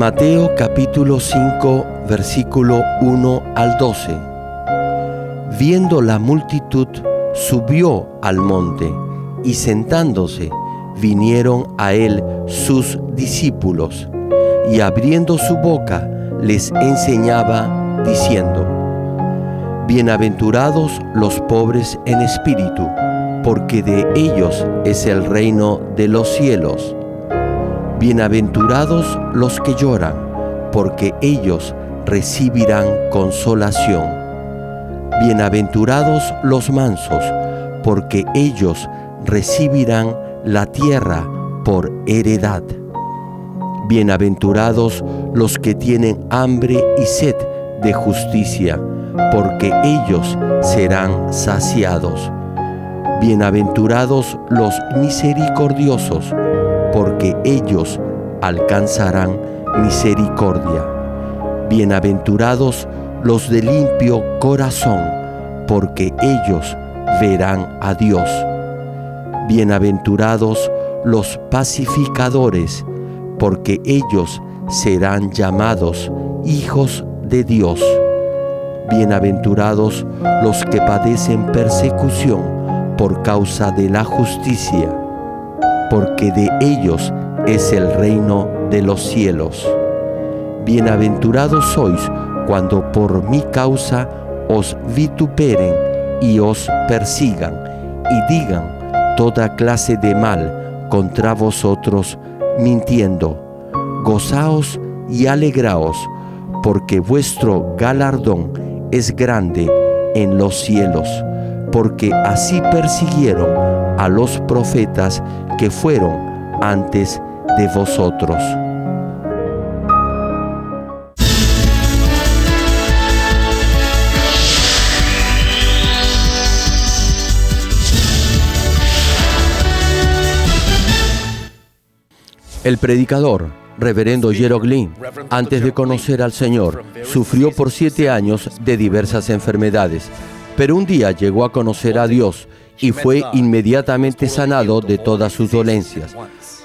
Mateo capítulo 5, versículo 1 al 12. Viendo la multitud, subió al monte, y sentándose, vinieron a él sus discípulos, y abriendo su boca, les enseñaba, diciendo: Bienaventurados los pobres en espíritu, porque de ellos es el reino de los cielos. Bienaventurados los que lloran, porque ellos recibirán consolación. Bienaventurados los mansos, porque ellos recibirán la tierra por heredad. Bienaventurados los que tienen hambre y sed de justicia, porque ellos serán saciados. Bienaventurados los misericordiosos, porque ellos alcanzarán misericordia. Bienaventurados los de limpio corazón, porque ellos verán a Dios. Bienaventurados los pacificadores, porque ellos serán llamados hijos de Dios. Bienaventurados los que padecen persecución por causa de la justicia, porque de ellos es el reino de los cielos. Bienaventurados sois cuando por mi causa os vituperen y os persigan, y digan toda clase de mal contra vosotros, mintiendo. Gozaos y alegraos, porque vuestro galardón es grande en los cielos, porque así persiguieron a los profetas que fueron antes de vosotros. El predicador, reverendo Gerald Green, antes de conocer al Señor, sufrió por 7 años de diversas enfermedades, pero un día llegó a conocer a Dios y fue inmediatamente sanado de todas sus dolencias.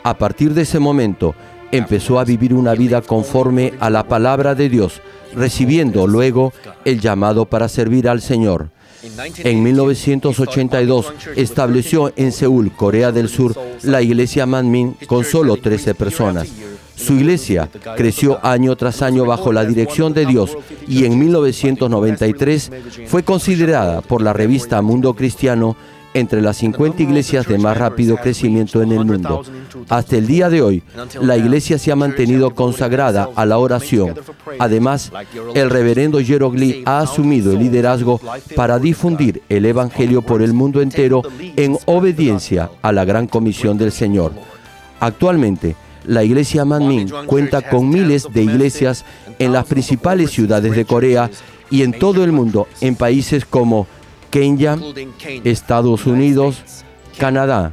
A partir de ese momento, empezó a vivir una vida conforme a la palabra de Dios, recibiendo luego el llamado para servir al Señor. En 1982 estableció en Seúl, Corea del Sur, la iglesia Manmin con solo 13 personas. Su iglesia creció año tras año bajo la dirección de Dios y en 1993 fue considerada por la revista Mundo Cristiano entre las 50 iglesias de más rápido crecimiento en el mundo. Hasta el día de hoy, la iglesia se ha mantenido consagrada a la oración. Además, el reverendo Gerald Green ha asumido el liderazgo para difundir el evangelio por el mundo entero en obediencia a la gran comisión del Señor. Actualmente, la iglesia Manmin cuenta con miles de iglesias en las principales ciudades de Corea y en todo el mundo, en países como Kenia, Estados Unidos, Canadá,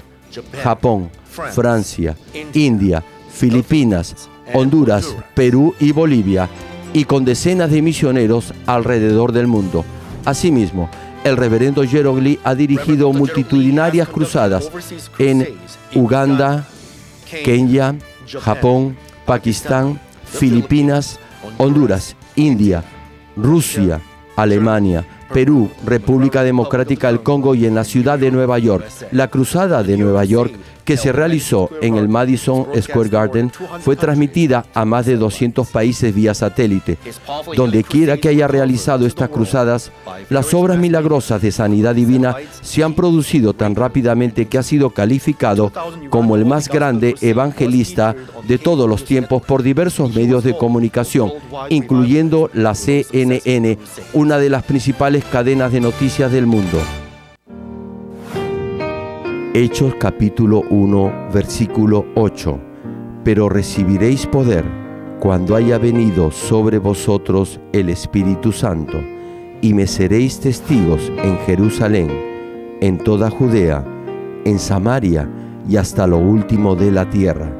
Japón, Francia, India, Filipinas, Honduras, Perú y Bolivia, y con decenas de misioneros alrededor del mundo. Asimismo, el reverendo Gerald Green ha dirigido multitudinarias cruzadas en Uganda, Kenia, Japón, Pakistán, Filipinas, Honduras, India, Rusia, Alemania, Perú, República Democrática del Congo y en la ciudad de Nueva York. La cruzada de Nueva York, que se realizó en el Madison Square Garden, fue transmitida a más de 200 países vía satélite. Donde quiera que haya realizado estas cruzadas, las obras milagrosas de sanidad divina se han producido tan rápidamente que ha sido calificado como el más grande evangelista de todos los tiempos por diversos medios de comunicación, incluyendo la CNN, una de las principales cadenas de noticias del mundo. Hechos capítulo 1, versículo 8. Pero recibiréis poder cuando haya venido sobre vosotros el Espíritu Santo, y me seréis testigos en Jerusalén, en toda Judea, en Samaria y hasta lo último de la tierra.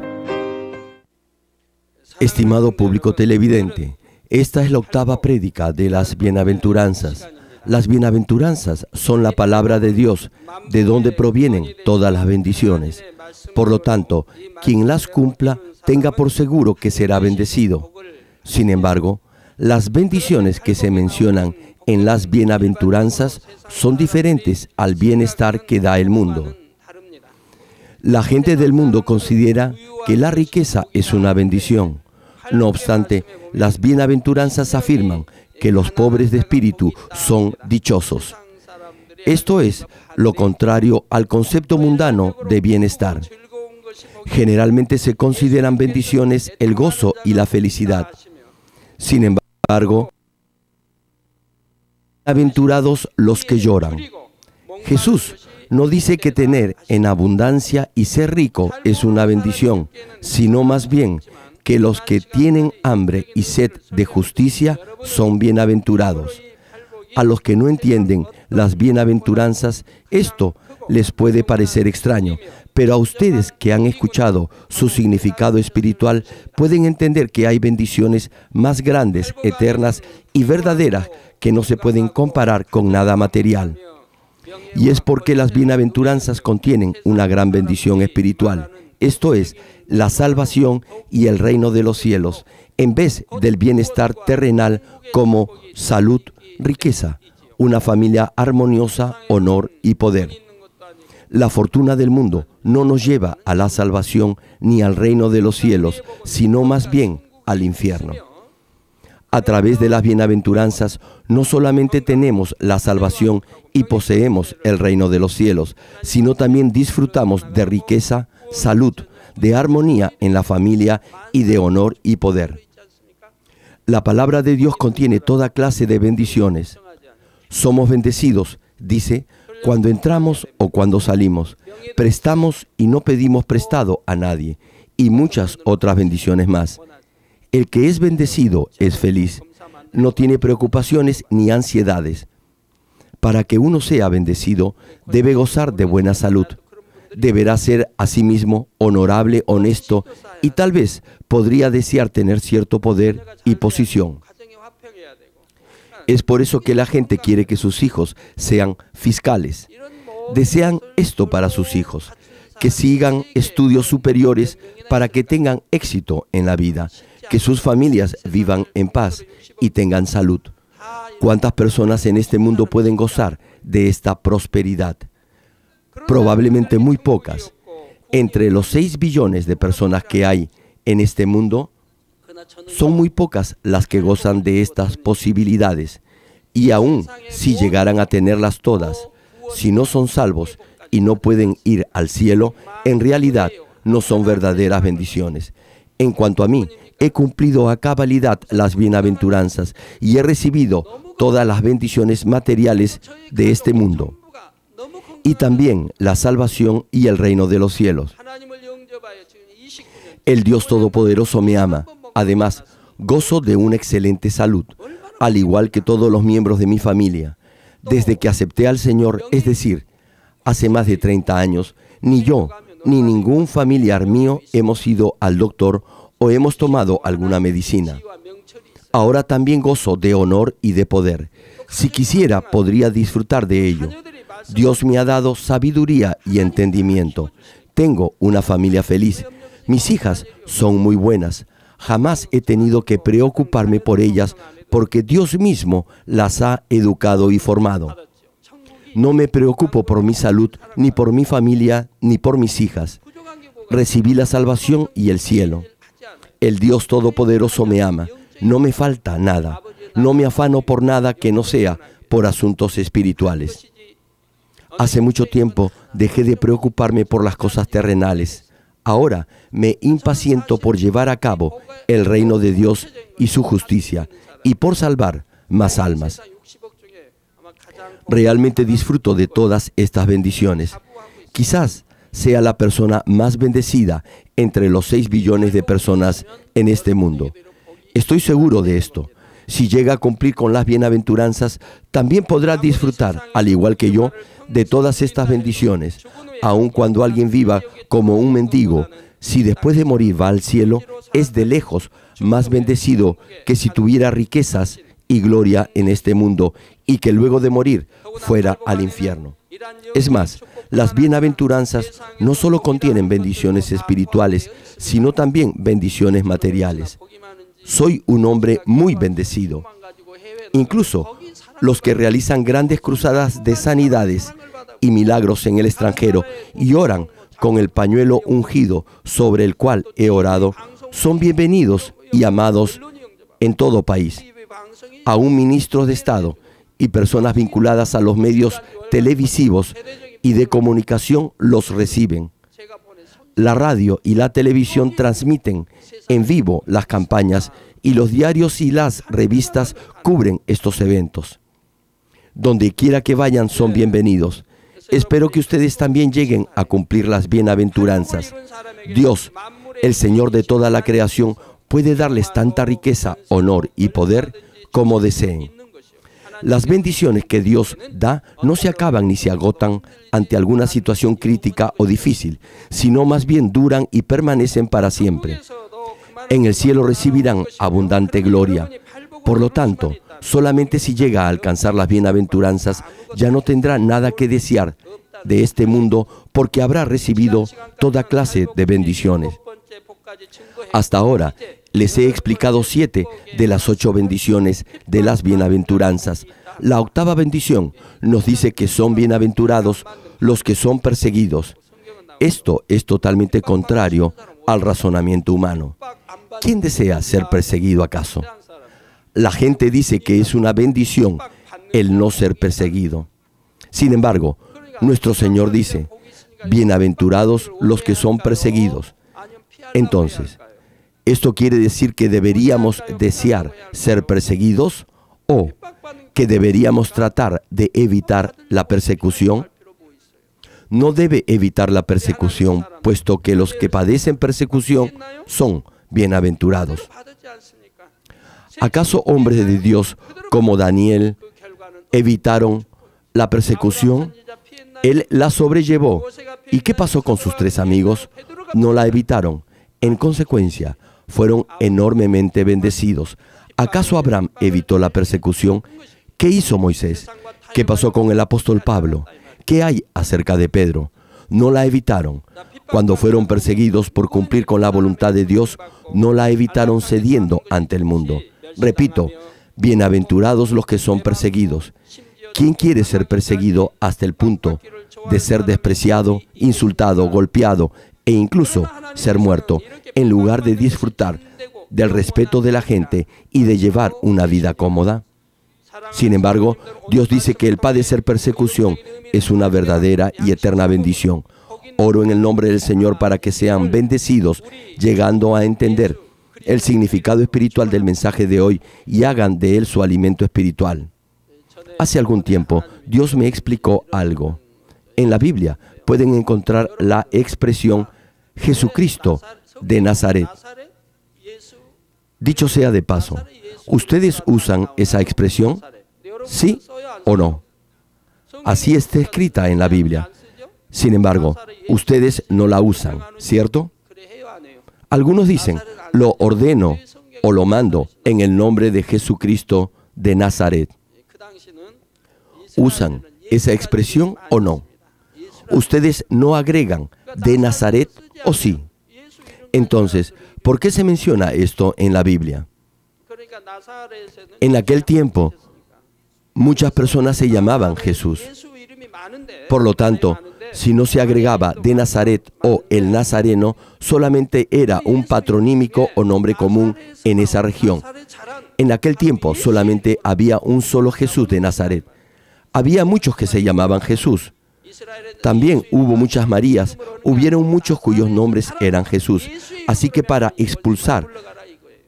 Estimado público televidente, esta es la octava prédica de las bienaventuranzas. Las bienaventuranzas son la palabra de Dios, de donde provienen todas las bendiciones. Por lo tanto, quien las cumpla, tenga por seguro que será bendecido. Sin embargo, las bendiciones que se mencionan en las bienaventuranzas son diferentes al bienestar que da el mundo. La gente del mundo considera que la riqueza es una bendición. No obstante, las bienaventuranzas afirman que los pobres de espíritu son dichosos. Esto es lo contrario al concepto mundano de bienestar. Generalmente se consideran bendiciones el gozo y la felicidad. Sin embargo, bienaventurados los que lloran. Jesús no dice que tener en abundancia y ser rico es una bendición, sino más bien que los que tienen hambre y sed de justicia son bienaventurados. A los que no entienden las bienaventuranzas, esto les puede parecer extraño, pero a ustedes que han escuchado su significado espiritual pueden entender que hay bendiciones más grandes, eternas y verdaderas que no se pueden comparar con nada material. Y es porque las bienaventuranzas contienen una gran bendición espiritual, esto es, la salvación y el reino de los cielos, en vez del bienestar terrenal como salud, riqueza, una familia armoniosa, honor y poder. La fortuna del mundo no nos lleva a la salvación ni al reino de los cielos, sino más bien al infierno. A través de las bienaventuranzas, no solamente tenemos la salvación y poseemos el reino de los cielos, sino también disfrutamos de riqueza, salud, de armonía en la familia y de honor y poder. La palabra de Dios contiene toda clase de bendiciones. Somos bendecidos, dice, cuando entramos o cuando salimos. Prestamos y no pedimos prestado a nadie, y muchas otras bendiciones más. El que es bendecido es feliz, no tiene preocupaciones ni ansiedades. Para que uno sea bendecido, debe gozar de buena salud. Deberá ser a sí mismo honorable, honesto, y tal vez podría desear tener cierto poder y posición. Es por eso que la gente quiere que sus hijos sean fiscales. Desean esto para sus hijos, que sigan estudios superiores para que tengan éxito en la vida, que sus familias vivan en paz y tengan salud. ¿Cuántas personas en este mundo pueden gozar de esta prosperidad? Probablemente muy pocas. Entre los 6 billones de personas que hay en este mundo, son muy pocas las que gozan de estas posibilidades. Y aún si llegaran a tenerlas todas, si no son salvos y no pueden ir al cielo, en realidad no son verdaderas bendiciones. En cuanto a mí, he cumplido a cabalidad las bienaventuranzas y he recibido todas las bendiciones materiales de este mundo, y también la salvación y el reino de los cielos. El Dios Todopoderoso me ama. Además, gozo de una excelente salud, al igual que todos los miembros de mi familia. Desde que acepté al Señor, es decir, hace más de 30 años, ni yo ni ningún familiar mío hemos ido al doctor o hemos tomado alguna medicina. Ahora también gozo de honor y de poder. Si quisiera, podría disfrutar de ello. Dios me ha dado sabiduría y entendimiento. Tengo una familia feliz. Mis hijas son muy buenas. Jamás he tenido que preocuparme por ellas porque Dios mismo las ha educado y formado. No me preocupo por mi salud, ni por mi familia, ni por mis hijas. Recibí la salvación y el cielo. El Dios Todopoderoso me ama. No me falta nada. No me afano por nada que no sea por asuntos espirituales. Hace mucho tiempo dejé de preocuparme por las cosas terrenales. Ahora me impaciento por llevar a cabo el reino de Dios y su justicia, y por salvar más almas. Realmente disfruto de todas estas bendiciones. Quizás sea la persona más bendecida entre los 6 billones de personas en este mundo. Estoy seguro de esto. Si llega a cumplir con las bienaventuranzas, también podrá disfrutar, al igual que yo, de todas estas bendiciones. Aun cuando alguien viva como un mendigo, si después de morir va al cielo, es de lejos más bendecido que si tuviera riquezas y gloria en este mundo y que luego de morir fuera al infierno. Es más, las bienaventuranzas no solo contienen bendiciones espirituales, sino también bendiciones materiales. soy un hombre muy bendecido. Incluso los que realizan grandes cruzadas de sanidades y milagros en el extranjero y oran con el pañuelo ungido sobre el cual he orado, son bienvenidos y amados en todo país. Aún ministros de Estado y personas vinculadas a los medios televisivos y de comunicación los reciben. La radio y la televisión transmiten en vivo las campañas y los diarios y las revistas cubren estos eventos. Donde quiera que vayan son bienvenidos. Espero que ustedes también lleguen a cumplir las bienaventuranzas. Dios, el Señor de toda la creación, puede darles tanta riqueza, honor y poder como deseen. Las bendiciones que Dios da no se acaban ni se agotan ante alguna situación crítica o difícil, sino más bien duran y permanecen para siempre. En el cielo recibirán abundante gloria. Por lo tanto, solamente si llega a alcanzar las bienaventuranzas, ya no tendrá nada que desear de este mundo porque habrá recibido toda clase de bendiciones. Hasta ahora, les he explicado 7 de las 8 bendiciones de las bienaventuranzas. La octava bendición nos dice que son bienaventurados los que son perseguidos. Esto es totalmente contrario al razonamiento humano. ¿Quién desea ser perseguido acaso? La gente dice que es una bendición el no ser perseguido. Sin embargo, nuestro Señor dice, bienaventurados los que son perseguidos. Entonces, ¿esto quiere decir que deberíamos desear ser perseguidos o que deberíamos tratar de evitar la persecución? No debe evitar la persecución, puesto que los que padecen persecución son bienaventurados. ¿Acaso hombres de Dios como Daniel evitaron la persecución? Él la sobrellevó. ¿Y qué pasó con sus 3 amigos? No la evitaron. En consecuencia, fueron enormemente bendecidos. ¿Acaso Abraham evitó la persecución? ¿Qué hizo Moisés? ¿Qué pasó con el apóstol Pablo? ¿Qué hay acerca de Pedro? No la evitaron. Cuando fueron perseguidos por cumplir con la voluntad de Dios, no la evitaron cediendo ante el mundo. Repito, bienaventurados los que son perseguidos. ¿Quién quiere ser perseguido hasta el punto de ser despreciado, insultado, golpeado e incluso ser muerto, en lugar de disfrutar del respeto de la gente y de llevar una vida cómoda? Sin embargo, Dios dice que el padecer persecución es una verdadera y eterna bendición. Oro en el nombre del Señor para que sean bendecidos, llegando a entender el significado espiritual del mensaje de hoy y hagan de él su alimento espiritual. Hace algún tiempo, Dios me explicó algo. En la Biblia pueden encontrar la expresión Jesucristo de Nazaret. Dicho sea de paso, ¿ustedes usan esa expresión? ¿Sí o no? Así está escrita en la Biblia. Sin embargo, ustedes no la usan, ¿cierto? Algunos dicen, lo ordeno o lo mando en el nombre de Jesucristo de Nazaret. ¿Usan esa expresión o no? ¿Ustedes no agregan de Nazaret o sí? Entonces, ¿por qué se menciona esto en la Biblia? En aquel tiempo, muchas personas se llamaban Jesús. Por lo tanto, si no se agregaba de Nazaret o el Nazareno, solamente era un patronímico o nombre común en esa región. En aquel tiempo solamente había un solo Jesús de Nazaret. Había muchos que se llamaban Jesús. También hubo muchas Marías, hubieron muchos cuyos nombres eran Jesús. Así que para expulsar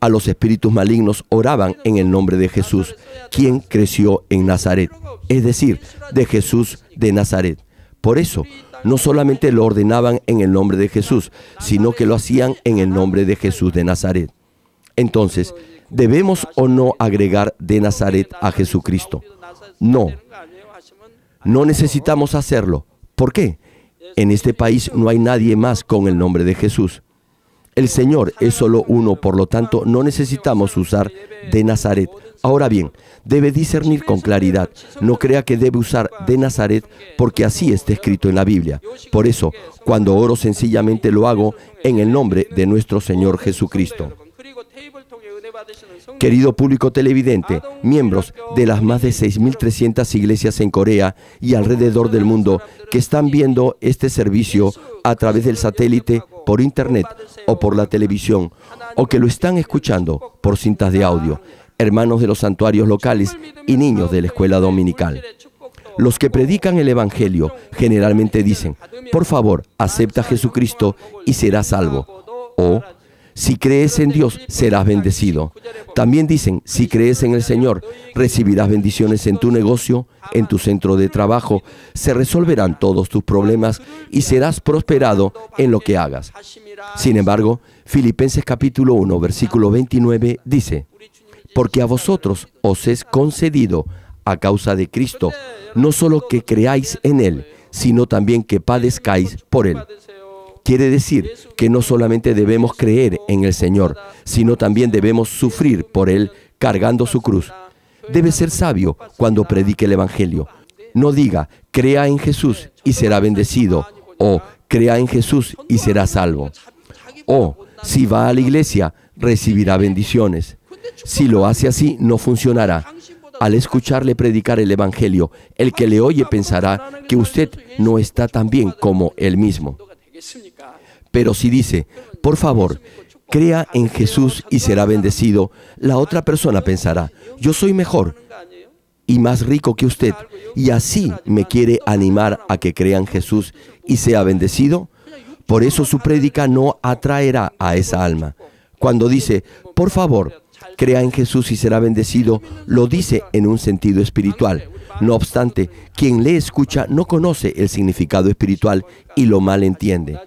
a los espíritus malignos oraban en el nombre de Jesús, quien creció en Nazaret, es decir, de Jesús de Nazaret. Por eso, no solamente lo ordenaban en el nombre de Jesús, sino que lo hacían en el nombre de Jesús de Nazaret. Entonces, ¿debemos o no agregar de Nazaret a Jesucristo? No. No necesitamos hacerlo. ¿Por qué? En este país no hay nadie más con el nombre de Jesús. El Señor es solo uno, por lo tanto, no necesitamos usar de Nazaret. Ahora bien, debe discernir con claridad. No crea que debe usar de Nazaret porque así está escrito en la Biblia. Por eso, cuando oro sencillamente lo hago en el nombre de nuestro Señor Jesucristo. Querido público televidente, miembros de las más de 6.300 iglesias en Corea y alrededor del mundo que están viendo este servicio a través del satélite, por internet o por la televisión, o que lo están escuchando por cintas de audio, hermanos de los santuarios locales y niños de la escuela dominical. Los que predican el Evangelio generalmente dicen: por favor, acepta a Jesucristo y serás salvo. O, si crees en Dios, serás bendecido. También dicen: si crees en el Señor, recibirás bendiciones en tu negocio, en tu centro de trabajo, se resolverán todos tus problemas y serás prosperado en lo que hagas. Sin embargo, Filipenses capítulo 1, versículo 29 dice: porque a vosotros os es concedido, a causa de Cristo, no solo que creáis en Él, sino también que padezcáis por Él. Quiere decir que no solamente debemos creer en el Señor, sino también debemos sufrir por Él cargando su cruz. Debe ser sabio cuando predique el Evangelio. No diga: crea en Jesús y será bendecido, o crea en Jesús y será salvo. O, si va a la iglesia, recibirá bendiciones. Si lo hace así, no funcionará. Al escucharle predicar el Evangelio, el que le oye pensará que usted no está tan bien como él mismo. Pero si dice: por favor, crea en Jesús y será bendecido, la otra persona pensará: yo soy mejor y más rico que usted, y así me quiere animar a que crea en Jesús y sea bendecido. Por eso su prédica no atraerá a esa alma. Cuando dice: por favor, crea en Jesús y será bendecido, lo dice en un sentido espiritual. No obstante, quien le escucha no conoce el significado espiritual y lo malentiende.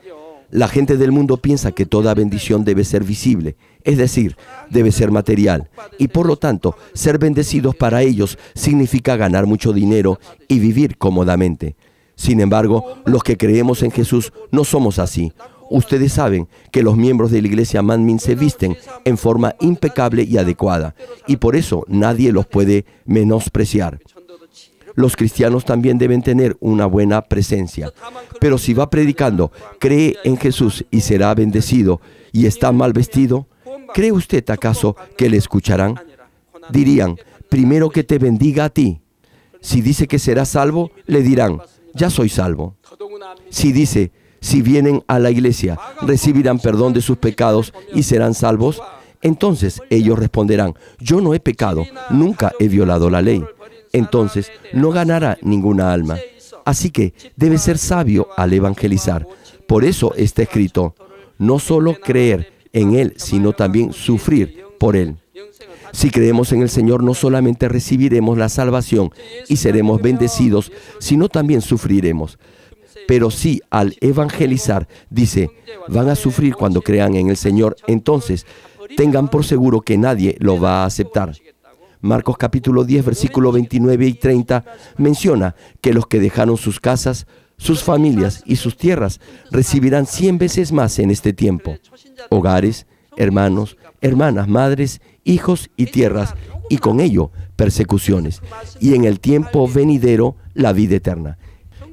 La gente del mundo piensa que toda bendición debe ser visible, es decir, debe ser material, y por lo tanto, ser bendecidos para ellos significa ganar mucho dinero y vivir cómodamente. Sin embargo, los que creemos en Jesús no somos así. Ustedes saben que los miembros de la iglesia Manmin se visten en forma impecable y adecuada, y por eso nadie los puede menospreciar. Los cristianos también deben tener una buena presencia. Pero si va predicando: cree en Jesús y será bendecido, y está mal vestido, ¿cree usted acaso que le escucharán? Dirían: primero que te bendiga a ti. Si dice que será salvo, le dirán: ya soy salvo. Si dice: si vienen a la iglesia, recibirán perdón de sus pecados y serán salvos, entonces ellos responderán: yo no he pecado, nunca he violado la ley. Entonces no ganará ninguna alma. Así que debe ser sabio al evangelizar. Por eso está escrito: no solo creer en Él, sino también sufrir por Él. Si creemos en el Señor, no solamente recibiremos la salvación y seremos bendecidos, sino también sufriremos. Pero si al evangelizar dice: van a sufrir cuando crean en el Señor, entonces tengan por seguro que nadie lo va a aceptar. Marcos capítulo 10, versículo 29 y 30 menciona que los que dejaron sus casas, sus familias y sus tierras recibirán 100 veces más en este tiempo: hogares, hermanos, hermanas, madres, hijos y tierras, y con ello persecuciones, y en el tiempo venidero la vida eterna.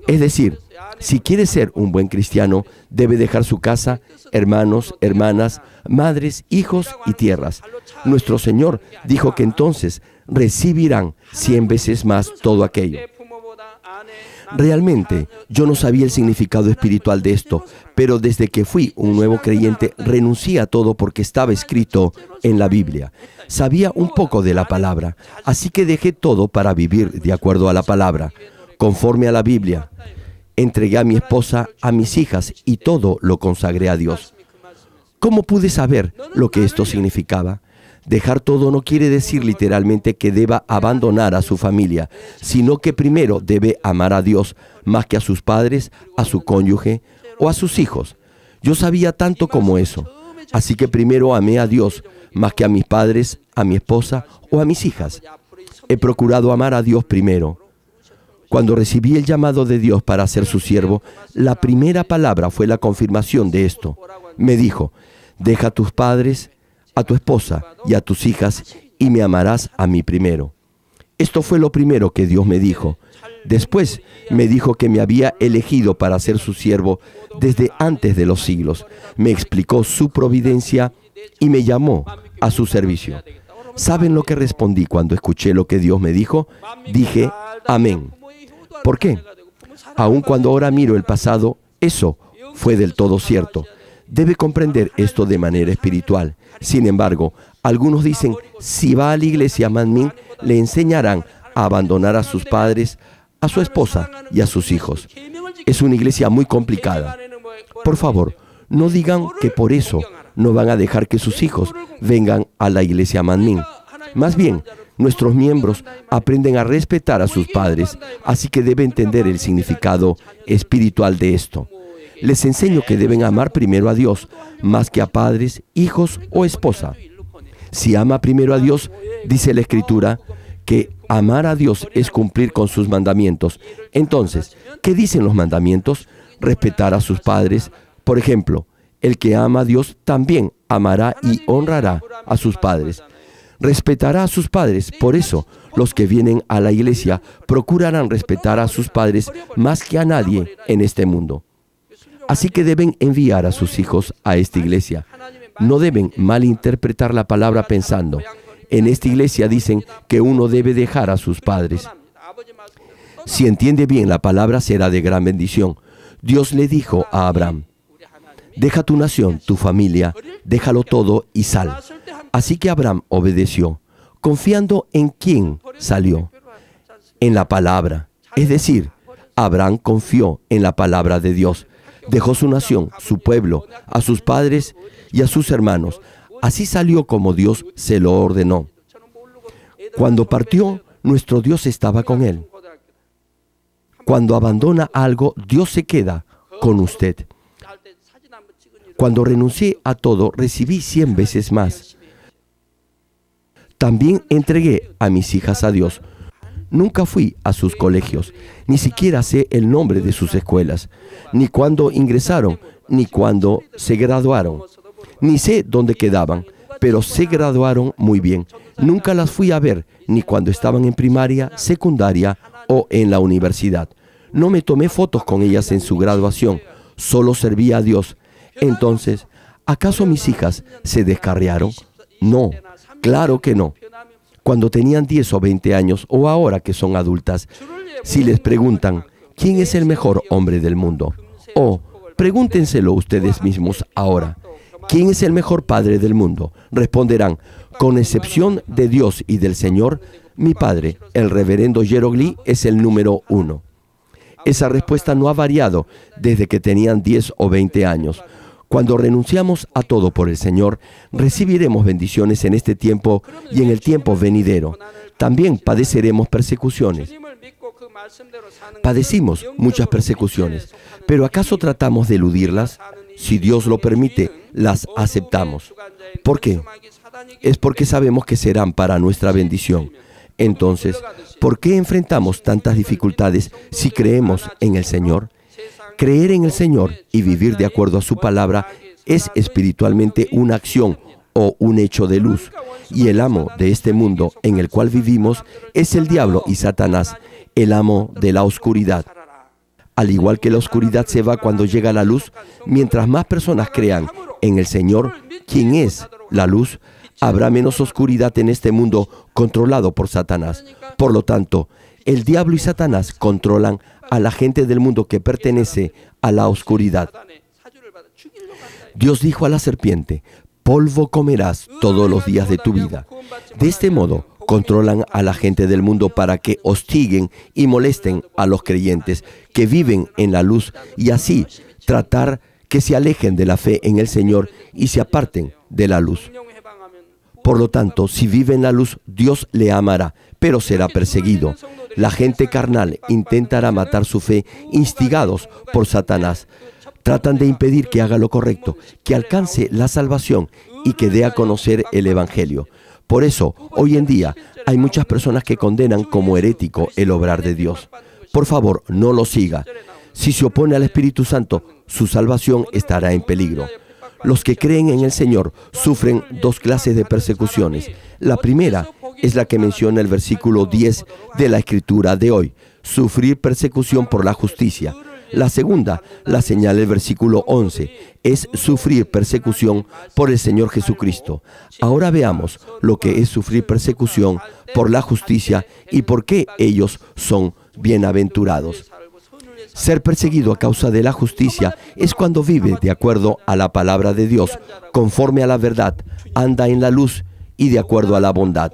Es decir, si quiere ser un buen cristiano, debe dejar su casa, hermanos, hermanas, madres, hijos y tierras. Nuestro Señor dijo que entonces recibirán 100 veces más todo aquello. Realmente, yo no sabía el significado espiritual de esto, pero desde que fui un nuevo creyente, renuncié a todo porque estaba escrito en la Biblia. Sabía un poco de la palabra, así que dejé todo para vivir de acuerdo a la palabra, conforme a la Biblia. Entregué a mi esposa, a mis hijas, y todo lo consagré a Dios. ¿Cómo pude saber lo que esto significaba? Dejar todo no quiere decir literalmente que deba abandonar a su familia, sino que primero debe amar a Dios más que a sus padres, a su cónyuge o a sus hijos. Yo sabía tanto como eso, así que primero amé a Dios más que a mis padres, a mi esposa o a mis hijas. He procurado amar a Dios primero. Cuando recibí el llamado de Dios para ser su siervo, la primera palabra fue la confirmación de esto. Me dijo: deja a tus padres, a tu esposa y a tus hijas, y me amarás a mí primero. Esto fue lo primero que Dios me dijo. Después me dijo que me había elegido para ser su siervo desde antes de los siglos. Me explicó su providencia y me llamó a su servicio. ¿Saben lo que respondí cuando escuché lo que Dios me dijo? Dije, amén. ¿Por qué? Aun cuando ahora miro el pasado, eso fue del todo cierto. Debe comprender esto de manera espiritual. Sin embargo, algunos dicen, si va a la iglesia Manmin, le enseñarán a abandonar a sus padres, a su esposa y a sus hijos. Es una iglesia muy complicada. Por favor, no digan que por eso no van a dejar que sus hijos vengan a la iglesia Manmin. Más bien, nuestros miembros aprenden a respetar a sus padres, así que deben entender el significado espiritual de esto. Les enseño que deben amar primero a Dios, más que a padres, hijos o esposa. Si ama primero a Dios, dice la Escritura, que amar a Dios es cumplir con sus mandamientos. Entonces, ¿qué dicen los mandamientos? Respetar a sus padres. Por ejemplo, el que ama a Dios también amará y honrará a sus padres. Respetará a sus padres. Por eso, los que vienen a la iglesia procurarán respetar a sus padres más que a nadie en este mundo. Así que deben enviar a sus hijos a esta iglesia. No deben malinterpretar la palabra pensando, en esta iglesia dicen que uno debe dejar a sus padres. Si entiende bien la palabra, será de gran bendición. Dios le dijo a Abraham, deja tu nación, tu familia, déjalo todo y sal. Así que Abraham obedeció, confiando en quién salió, en la palabra. Es decir, Abraham confió en la palabra de Dios. Dejó su nación, su pueblo, a sus padres y a sus hermanos. Así salió como Dios se lo ordenó. Cuando partió, nuestro Dios estaba con él. Cuando abandona algo, Dios se queda con usted. Cuando renuncié a todo, recibí 100 veces más. También entregué a mis hijas a Dios. Nunca fui a sus colegios, ni siquiera sé el nombre de sus escuelas, ni cuándo ingresaron, ni cuándo se graduaron. Ni sé dónde quedaban, pero se graduaron muy bien. Nunca las fui a ver, ni cuando estaban en primaria, secundaria o en la universidad. No me tomé fotos con ellas en su graduación, solo servía a Dios. Entonces, ¿acaso mis hijas se descarriaron? No, claro que no. Cuando tenían 10 o 20 años o ahora que son adultas, si les preguntan, ¿quién es el mejor hombre del mundo? O, pregúntenselo ustedes mismos ahora, ¿quién es el mejor padre del mundo? Responderán, con excepción de Dios y del Señor, mi padre, el reverendo Gerald Lee, es el número 1. Esa respuesta no ha variado desde que tenían 10 o 20 años. Cuando renunciamos a todo por el Señor, recibiremos bendiciones en este tiempo y en el tiempo venidero. También padeceremos persecuciones. Padecimos muchas persecuciones, pero ¿acaso tratamos de eludirlas? Si Dios lo permite, las aceptamos. ¿Por qué? Es porque sabemos que serán para nuestra bendición. Entonces, ¿por qué enfrentamos tantas dificultades si creemos en el Señor? Creer en el Señor y vivir de acuerdo a su palabra es espiritualmente una acción o un hecho de luz. Y el amo de este mundo en el cual vivimos es el diablo y Satanás, el amo de la oscuridad. Al igual que la oscuridad se va cuando llega la luz, mientras más personas crean en el Señor, quien es la luz, habrá menos oscuridad en este mundo controlado por Satanás. Por lo tanto, el diablo y Satanás controlan a la gente del mundo que pertenece a la oscuridad. Dios dijo a la serpiente, polvo comerás todos los días de tu vida. De este modo, controlan a la gente del mundo para que hostiguen y molesten a los creyentes que viven en la luz y así tratar que se alejen de la fe en el Señor y se aparten de la luz. Por lo tanto, si vive en la luz, Dios le amará, pero será perseguido. La gente carnal intentará matar su fe, instigados por Satanás. Tratan de impedir que haga lo correcto, que alcance la salvación y que dé a conocer el Evangelio. Por eso, hoy en día, hay muchas personas que condenan como herético el obrar de Dios. Por favor, no lo siga. Si se opone al Espíritu Santo, su salvación estará en peligro. Los que creen en el Señor sufren 2 clases de persecuciones. La primera es la que menciona el versículo 10 de la Escritura de hoy, sufrir persecución por la justicia. La segunda la señala el versículo 11, es sufrir persecución por el Señor Jesucristo. Ahora veamos lo que es sufrir persecución por la justicia y por qué ellos son bienaventurados. Ser perseguido a causa de la justicia es cuando vive de acuerdo a la palabra de Dios, conforme a la verdad, anda en la luz y de acuerdo a la bondad.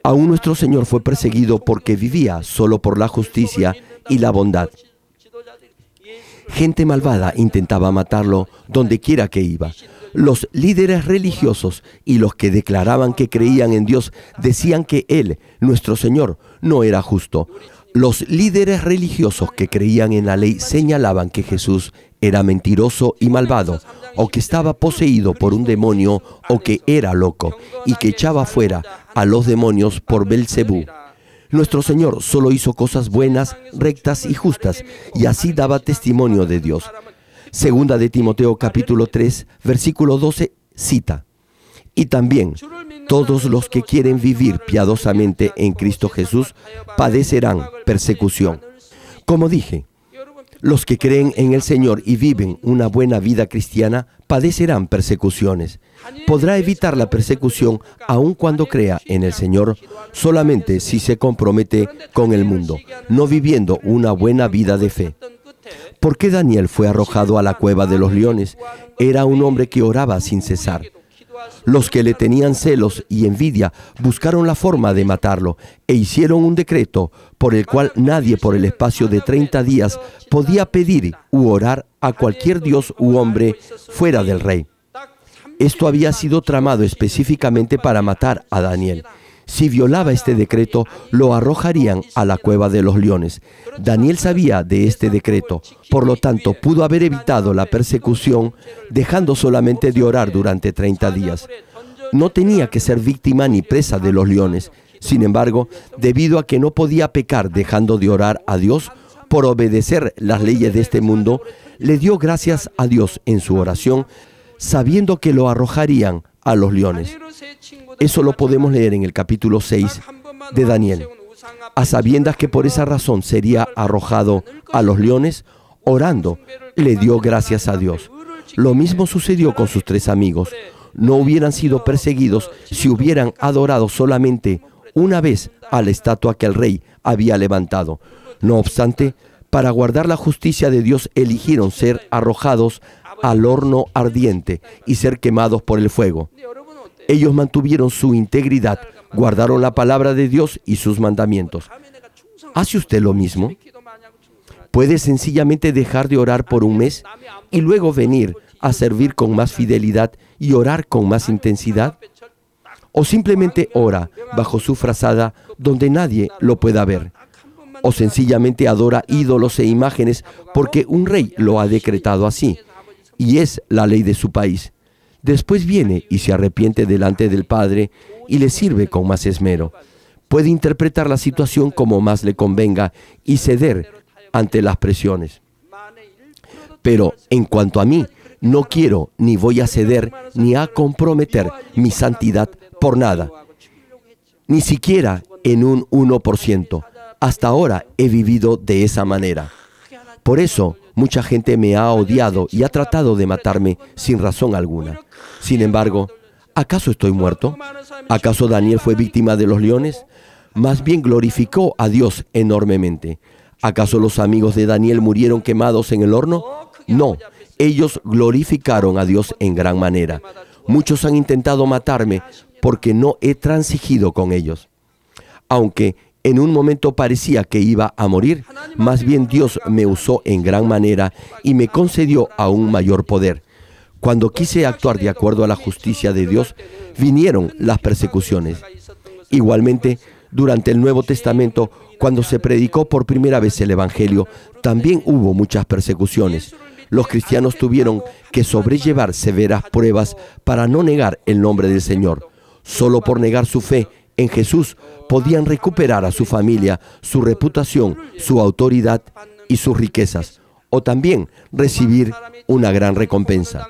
Aún nuestro Señor fue perseguido porque vivía solo por la justicia y la bondad. Gente malvada intentaba matarlo donde quiera que iba. Los líderes religiosos y los que declaraban que creían en Dios decían que Él, nuestro Señor, no era justo. Los líderes religiosos que creían en la ley señalaban que Jesús era mentiroso y malvado, o que estaba poseído por un demonio, o que era loco, y que echaba fuera a los demonios por Belcebú. Nuestro Señor solo hizo cosas buenas, rectas y justas, y así daba testimonio de Dios. Segunda de Timoteo capítulo 3, versículo 12, cita: y también todos los que quieren vivir piadosamente en Cristo Jesús padecerán persecución. Como dije, los que creen en el Señor y viven una buena vida cristiana padecerán persecuciones. Podrá evitar la persecución aun cuando crea en el Señor solamente si se compromete con el mundo, no viviendo una buena vida de fe. ¿Por qué Daniel fue arrojado a la cueva de los leones? Era un hombre que oraba sin cesar. Los que le tenían celos y envidia buscaron la forma de matarlo e hicieron un decreto por el cual nadie por el espacio de 30 días podía pedir u orar a cualquier dios u hombre fuera del rey. Esto había sido tramado específicamente para matar a Daniel. Si violaba este decreto, lo arrojarían a la cueva de los leones. Daniel sabía de este decreto, por lo tanto, pudo haber evitado la persecución dejando solamente de orar durante 30 días. No tenía que ser víctima ni presa de los leones. Sin embargo, debido a que no podía pecar dejando de orar a Dios por obedecer las leyes de este mundo, le dio gracias a Dios en su oración, sabiendo que lo arrojarían a los leones. Eso lo podemos leer en el capítulo 6 de Daniel. A sabiendas que por esa razón sería arrojado a los leones, orando, le dio gracias a Dios. Lo mismo sucedió con sus 3 amigos. No hubieran sido perseguidos si hubieran adorado solamente una vez a la estatua que el rey había levantado. No obstante, para guardar la justicia de Dios, eligieron ser arrojados al horno ardiente y ser quemados por el fuego. Ellos mantuvieron su integridad, guardaron la palabra de Dios y sus mandamientos. ¿Hace usted lo mismo? ¿Puede sencillamente dejar de orar por un mes y luego venir a servir con más fidelidad y orar con más intensidad? ¿O simplemente ora bajo su frazada donde nadie lo pueda ver? ¿O sencillamente adora ídolos e imágenes porque un rey lo ha decretado así y es la ley de su país? Después viene y se arrepiente delante del Padre y le sirve con más esmero. Puede interpretar la situación como más le convenga y ceder ante las presiones. Pero en cuanto a mí, no quiero ni voy a ceder ni a comprometer mi santidad por nada, ni siquiera en un 1%. Hasta ahora he vivido de esa manera. Por eso, mucha gente me ha odiado y ha tratado de matarme sin razón alguna. Sin embargo, ¿acaso estoy muerto? ¿Acaso Daniel fue víctima de los leones? Más bien glorificó a Dios enormemente. ¿Acaso los amigos de Daniel murieron quemados en el horno? No, ellos glorificaron a Dios en gran manera. Muchos han intentado matarme porque no he transigido con ellos. Aunque en un momento parecía que iba a morir, más bien Dios me usó en gran manera y me concedió aún mayor poder. Cuando quise actuar de acuerdo a la justicia de Dios, vinieron las persecuciones. Igualmente, durante el Nuevo Testamento, cuando se predicó por primera vez el Evangelio, también hubo muchas persecuciones. Los cristianos tuvieron que sobrellevar severas pruebas para no negar el nombre del Señor. Solo por negar su fe en Jesús podían recuperar a su familia, su reputación, su autoridad y sus riquezas, o también recibir una gran recompensa.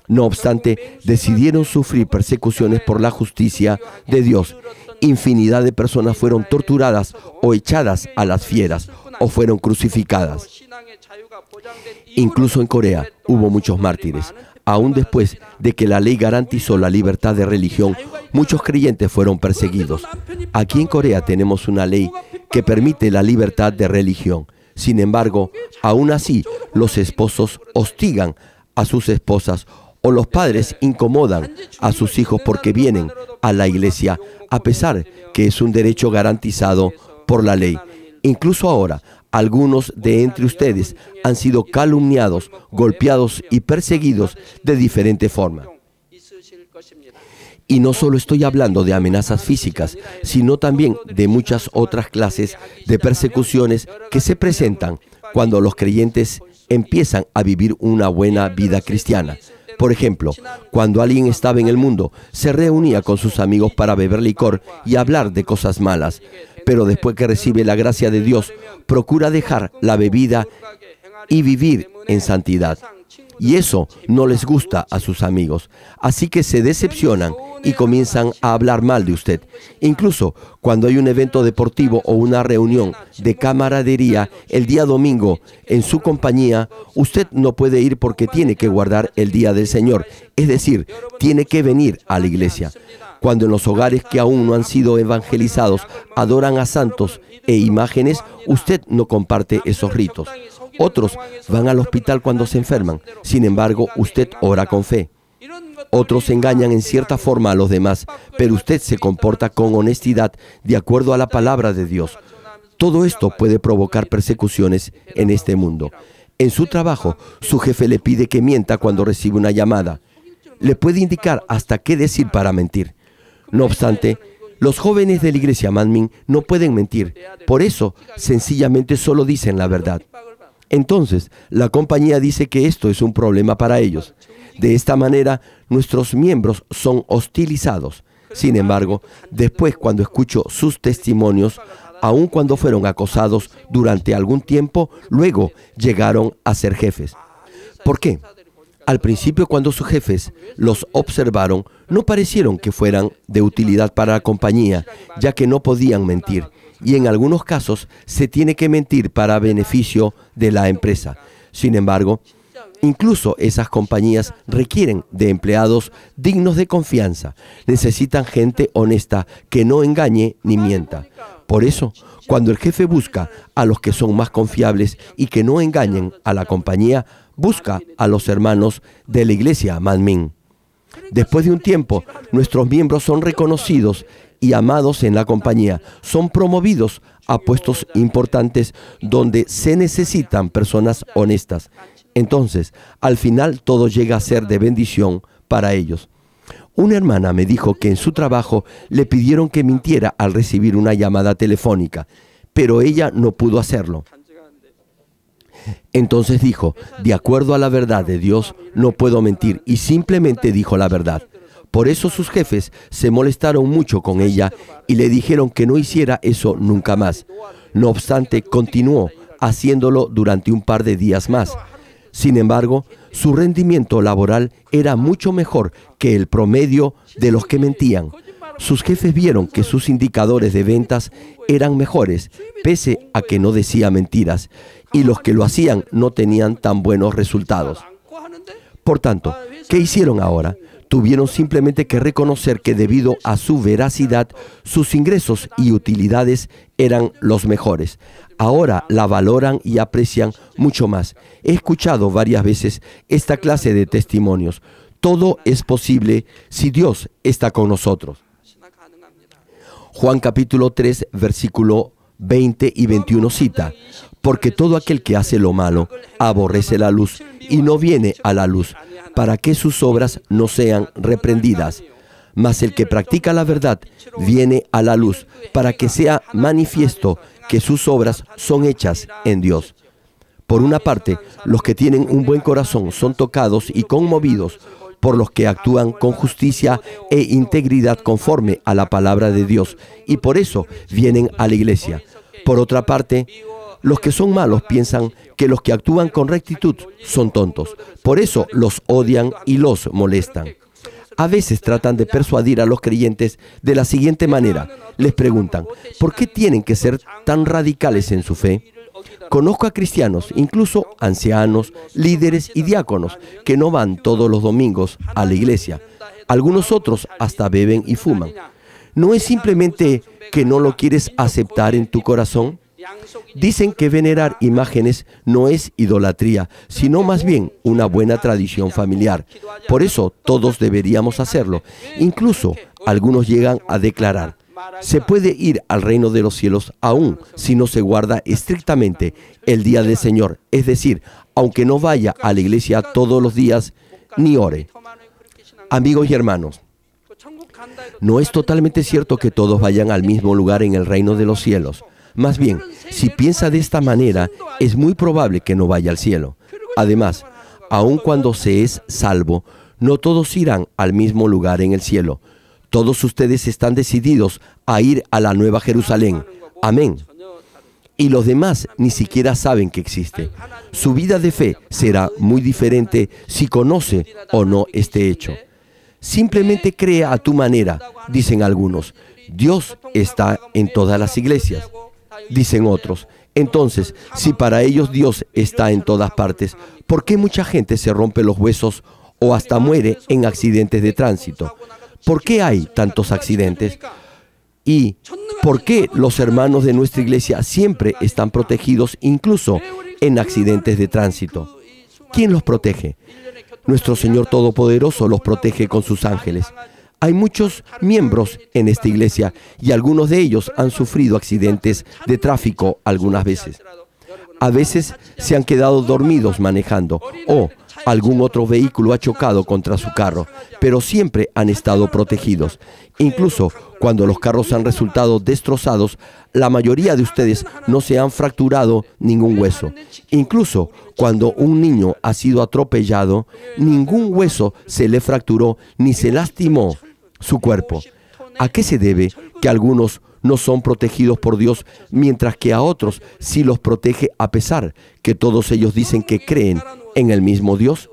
No obstante, decidieron sufrir persecuciones por la justicia de Dios. Infinidad de personas fueron torturadas o echadas a las fieras o fueron crucificadas. Incluso en Corea hubo muchos mártires. Aún después de que la ley garantizó la libertad de religión, muchos creyentes fueron perseguidos. Aquí en Corea tenemos una ley que permite la libertad de religión. Sin embargo, aún así, los esposos hostigan a sus esposas o los padres incomodan a sus hijos porque vienen a la iglesia, a pesar que es un derecho garantizado por la ley. Incluso ahora, algunos de entre ustedes han sido calumniados, golpeados y perseguidos de diferente forma. Y no solo estoy hablando de amenazas físicas, sino también de muchas otras clases de persecuciones que se presentan cuando los creyentes empiezan a vivir una buena vida cristiana. Por ejemplo, cuando alguien estaba en el mundo, se reunía con sus amigos para beber licor y hablar de cosas malas. Pero después que recibe la gracia de Dios, procura dejar la bebida y vivir en santidad. Y eso no les gusta a sus amigos. Así que se decepcionan y comienzan a hablar mal de usted. Incluso cuando hay un evento deportivo o una reunión de camaradería el día domingo en su compañía, usted no puede ir porque tiene que guardar el día del Señor. Es decir, tiene que venir a la iglesia. Cuando en los hogares que aún no han sido evangelizados adoran a santos e imágenes, usted no comparte esos ritos. Otros van al hospital cuando se enferman. Sin embargo, usted ora con fe. Otros engañan en cierta forma a los demás, pero usted se comporta con honestidad de acuerdo a la palabra de Dios. Todo esto puede provocar persecuciones en este mundo. En su trabajo, su jefe le pide que mienta cuando recibe una llamada. Le puede indicar hasta qué decir para mentir. No obstante, los jóvenes de la iglesia Manmin no pueden mentir. Por eso, sencillamente solo dicen la verdad. Entonces, la compañía dice que esto es un problema para ellos. De esta manera, nuestros miembros son hostilizados. Sin embargo, después cuando escucho sus testimonios, aun cuando fueron acosados durante algún tiempo, luego llegaron a ser jefes. ¿Por qué? Al principio, cuando sus jefes los observaron, no parecieron que fueran de utilidad para la compañía, ya que no podían mentir. Y en algunos casos se tiene que mentir para beneficio de la empresa. Sin embargo, incluso esas compañías requieren de empleados dignos de confianza. Necesitan gente honesta que no engañe ni mienta. Por eso, cuando el jefe busca a los que son más confiables y que no engañen a la compañía, busca a los hermanos de la iglesia Manmin. Después de un tiempo, nuestros miembros son reconocidos y amados en la compañía. Son promovidos a puestos importantes donde se necesitan personas honestas. Entonces, al final todo llega a ser de bendición para ellos. Una hermana me dijo que en su trabajo le pidieron que mintiera al recibir una llamada telefónica, pero ella no pudo hacerlo. Entonces dijo, de acuerdo a la verdad de Dios, no puedo mentir, y simplemente dijo la verdad. Por eso sus jefes se molestaron mucho con ella y le dijeron que no hiciera eso nunca más. No obstante, continuó haciéndolo durante un par de días más. Sin embargo, su rendimiento laboral era mucho mejor que el promedio de los que mentían. Sus jefes vieron que sus indicadores de ventas eran mejores, pese a que no decía mentiras, y los que lo hacían no tenían tan buenos resultados. Por tanto, ¿qué hicieron ahora? Tuvieron simplemente que reconocer que debido a su veracidad, sus ingresos y utilidades eran los mejores. Ahora la valoran y aprecian mucho más. He escuchado varias veces esta clase de testimonios. Todo es posible si Dios está con nosotros. Juan capítulo 3, versículo 20 y 21 cita: porque todo aquel que hace lo malo aborrece la luz y no viene a la luz, para que sus obras no sean reprendidas. Mas el que practica la verdad viene a la luz, para que sea manifiesto que sus obras son hechas en Dios. Por una parte, los que tienen un buen corazón son tocados y conmovidos por los que actúan con justicia e integridad conforme a la palabra de Dios, y por eso vienen a la iglesia. Por otra parte, los que son malos piensan que los que actúan con rectitud son tontos. Por eso los odian y los molestan. A veces tratan de persuadir a los creyentes de la siguiente manera. Les preguntan, ¿por qué tienen que ser tan radicales en su fe? Conozco a cristianos, incluso ancianos, líderes y diáconos, que no van todos los domingos a la iglesia. Algunos otros hasta beben y fuman. ¿No es simplemente que no lo quieres aceptar en tu corazón? Dicen que venerar imágenes no es idolatría, sino más bien una buena tradición familiar. Por eso todos deberíamos hacerlo. Incluso algunos llegan a declarar: se puede ir al reino de los cielos aún si no se guarda estrictamente el día del Señor, es decir, aunque no vaya a la iglesia todos los días ni ore. Amigos y hermanos, no es totalmente cierto que todos vayan al mismo lugar en el reino de los cielos. Más bien, si piensa de esta manera, es muy probable que no vaya al cielo. Además, aun cuando se es salvo, no todos irán al mismo lugar en el cielo. Todos ustedes están decididos a ir a la Nueva Jerusalén. Amén. Y los demás ni siquiera saben que existe. Su vida de fe será muy diferente si conoce o no este hecho. Simplemente cree a tu manera, dicen algunos. Dios está en todas las iglesias, dicen otros. Entonces, si para ellos Dios está en todas partes, ¿por qué mucha gente se rompe los huesos o hasta muere en accidentes de tránsito? ¿Por qué hay tantos accidentes? ¿Y por qué los hermanos de nuestra iglesia siempre están protegidos, incluso en accidentes de tránsito? ¿Quién los protege? Nuestro Señor Todopoderoso los protege con sus ángeles. Hay muchos miembros en esta iglesia y algunos de ellos han sufrido accidentes de tráfico algunas veces. A veces se han quedado dormidos manejando o algún otro vehículo ha chocado contra su carro, pero siempre han estado protegidos. Incluso cuando los carros han resultado destrozados, la mayoría de ustedes no se han fracturado ningún hueso. Incluso cuando un niño ha sido atropellado, ningún hueso se le fracturó ni se lastimó su cuerpo. ¿A qué se debe que algunos no son protegidos por Dios, mientras que a otros sí los protege, a pesar que todos ellos dicen que creen en el mismo Dios?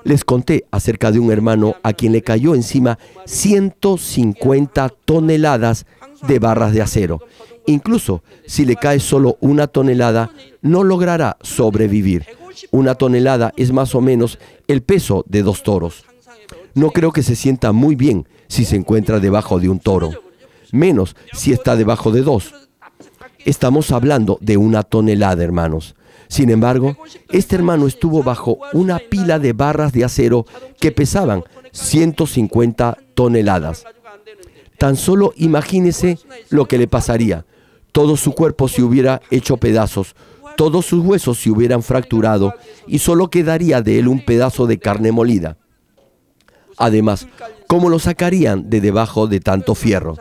Les conté acerca de un hermano a quien le cayó encima 150 toneladas de barras de acero. Incluso si le cae solo una tonelada, no logrará sobrevivir. Una tonelada es más o menos el peso de 2 toros. No creo que se sienta muy bien si se encuentra debajo de un toro, menos si está debajo de 2. Estamos hablando de 1 tonelada, hermanos. Sin embargo, este hermano estuvo bajo una pila de barras de acero que pesaban 150 toneladas. Tan solo imagínese lo que le pasaría. Todo su cuerpo se hubiera hecho pedazos, todos sus huesos se hubieran fracturado y solo quedaría de él un pedazo de carne molida. Además, ¿cómo lo sacarían de debajo de tanto fierro?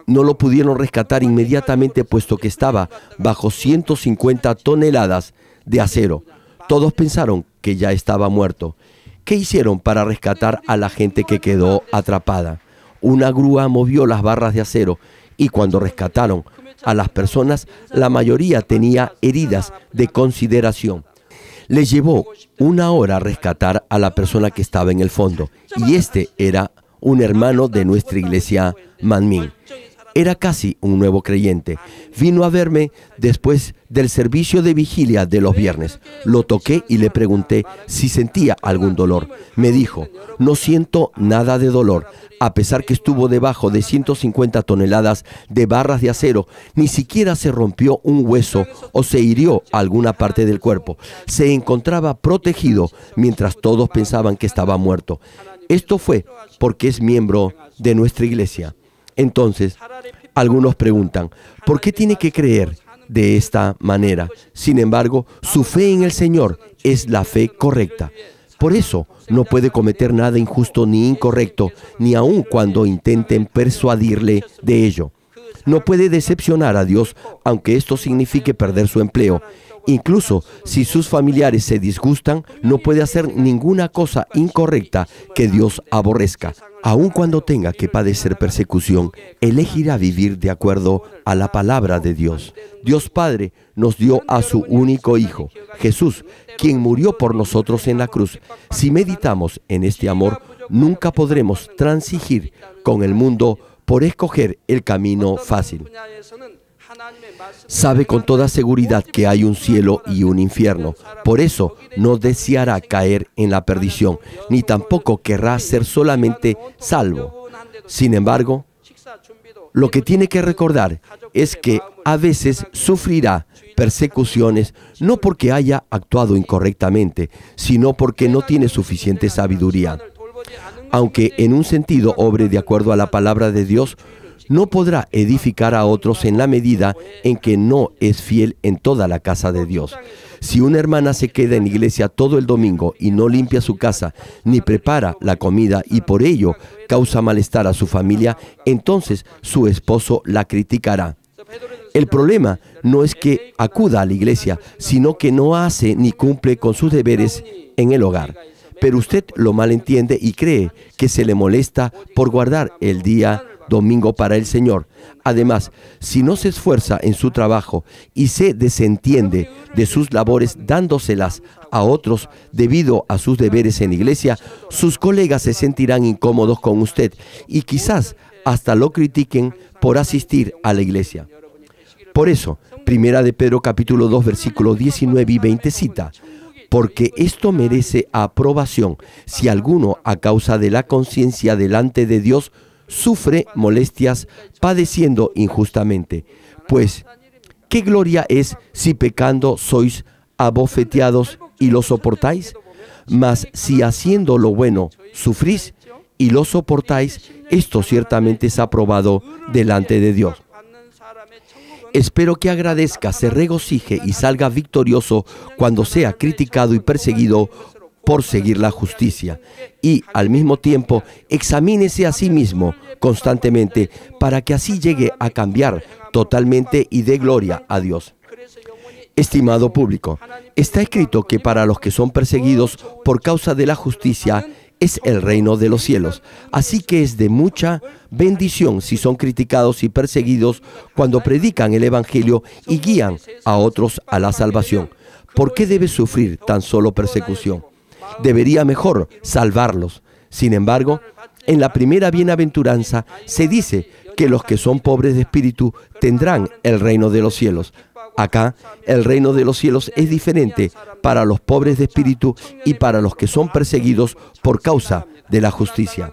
No lo pudieron rescatar inmediatamente, puesto que estaba bajo 150 toneladas de acero. Todos pensaron que ya estaba muerto. ¿Qué hicieron para rescatar a la gente que quedó atrapada? Una grúa movió las barras de acero y cuando rescataron a las personas, la mayoría tenía heridas de consideración. Les llevó 1 hora rescatar a la persona que estaba en el fondo, y este era un hermano de nuestra iglesia Manmin. Era casi un nuevo creyente. Vino a verme después del servicio de vigilia de los viernes. Lo toqué y le pregunté si sentía algún dolor. Me dijo: no siento nada de dolor. A pesar que estuvo debajo de 150 toneladas de barras de acero, ni siquiera se rompió un hueso o se hirió alguna parte del cuerpo. Se encontraba protegido mientras todos pensaban que estaba muerto. Esto fue porque es miembro de nuestra iglesia. Entonces, algunos preguntan, ¿por qué tiene que creer de esta manera? Sin embargo, su fe en el Señor es la fe correcta. Por eso, no puede cometer nada injusto ni incorrecto, ni aun cuando intenten persuadirle de ello. No puede decepcionar a Dios, aunque esto signifique perder su empleo. Incluso si sus familiares se disgustan, no puede hacer ninguna cosa incorrecta que Dios aborrezca. Aun cuando tenga que padecer persecución, elegirá vivir de acuerdo a la palabra de Dios. Dios Padre nos dio a su único Hijo, Jesús, quien murió por nosotros en la cruz. Si meditamos en este amor, nunca podremos transigir con el mundo por escoger el camino fácil. Sabe con toda seguridad que hay un cielo y un infierno. Por eso no deseará caer en la perdición, ni tampoco querrá ser solamente salvo. Sin embargo, lo que tiene que recordar es que a veces sufrirá persecuciones no porque haya actuado incorrectamente, sino porque no tiene suficiente sabiduría. Aunque en un sentido obre de acuerdo a la palabra de Dios, no podrá edificar a otros en la medida en que no es fiel en toda la casa de Dios. Si una hermana se queda en iglesia todo el domingo y no limpia su casa, ni prepara la comida y por ello causa malestar a su familia, entonces su esposo la criticará. El problema no es que acuda a la iglesia, sino que no hace ni cumple con sus deberes en el hogar. Pero usted lo malentiende y cree que se le molesta por guardar el día domingo para el Señor. Además, si no se esfuerza en su trabajo y se desentiende de sus labores dándoselas a otros debido a sus deberes en la iglesia, sus colegas se sentirán incómodos con usted y quizás hasta lo critiquen por asistir a la iglesia. Por eso, Primera de Pedro capítulo 2, versículos 19 y 20 cita: porque esto merece aprobación si alguno a causa de la conciencia delante de Dios sufre molestias padeciendo injustamente. Pues, ¿qué gloria es si pecando sois abofeteados y lo soportáis? Mas si haciendo lo bueno sufrís y lo soportáis, esto ciertamente es aprobado delante de Dios. Espero que agradezca, se regocije y salga victorioso cuando sea criticado y perseguido por seguir la justicia. Y al mismo tiempo, examínese a sí mismo constantemente para que así llegue a cambiar totalmente y dé gloria a Dios. Estimado público, está escrito que para los que son perseguidos por causa de la justicia es el reino de los cielos. Así que es de mucha bendición si son criticados y perseguidos cuando predican el Evangelio y guían a otros a la salvación. ¿Por qué debe sufrir tan solo persecución? Debería mejor salvarlos. Sin embargo, en la primera bienaventuranza se dice que los que son pobres de espíritu tendrán el reino de los cielos. Acá, el reino de los cielos es diferente para los pobres de espíritu y para los que son perseguidos por causa de la justicia.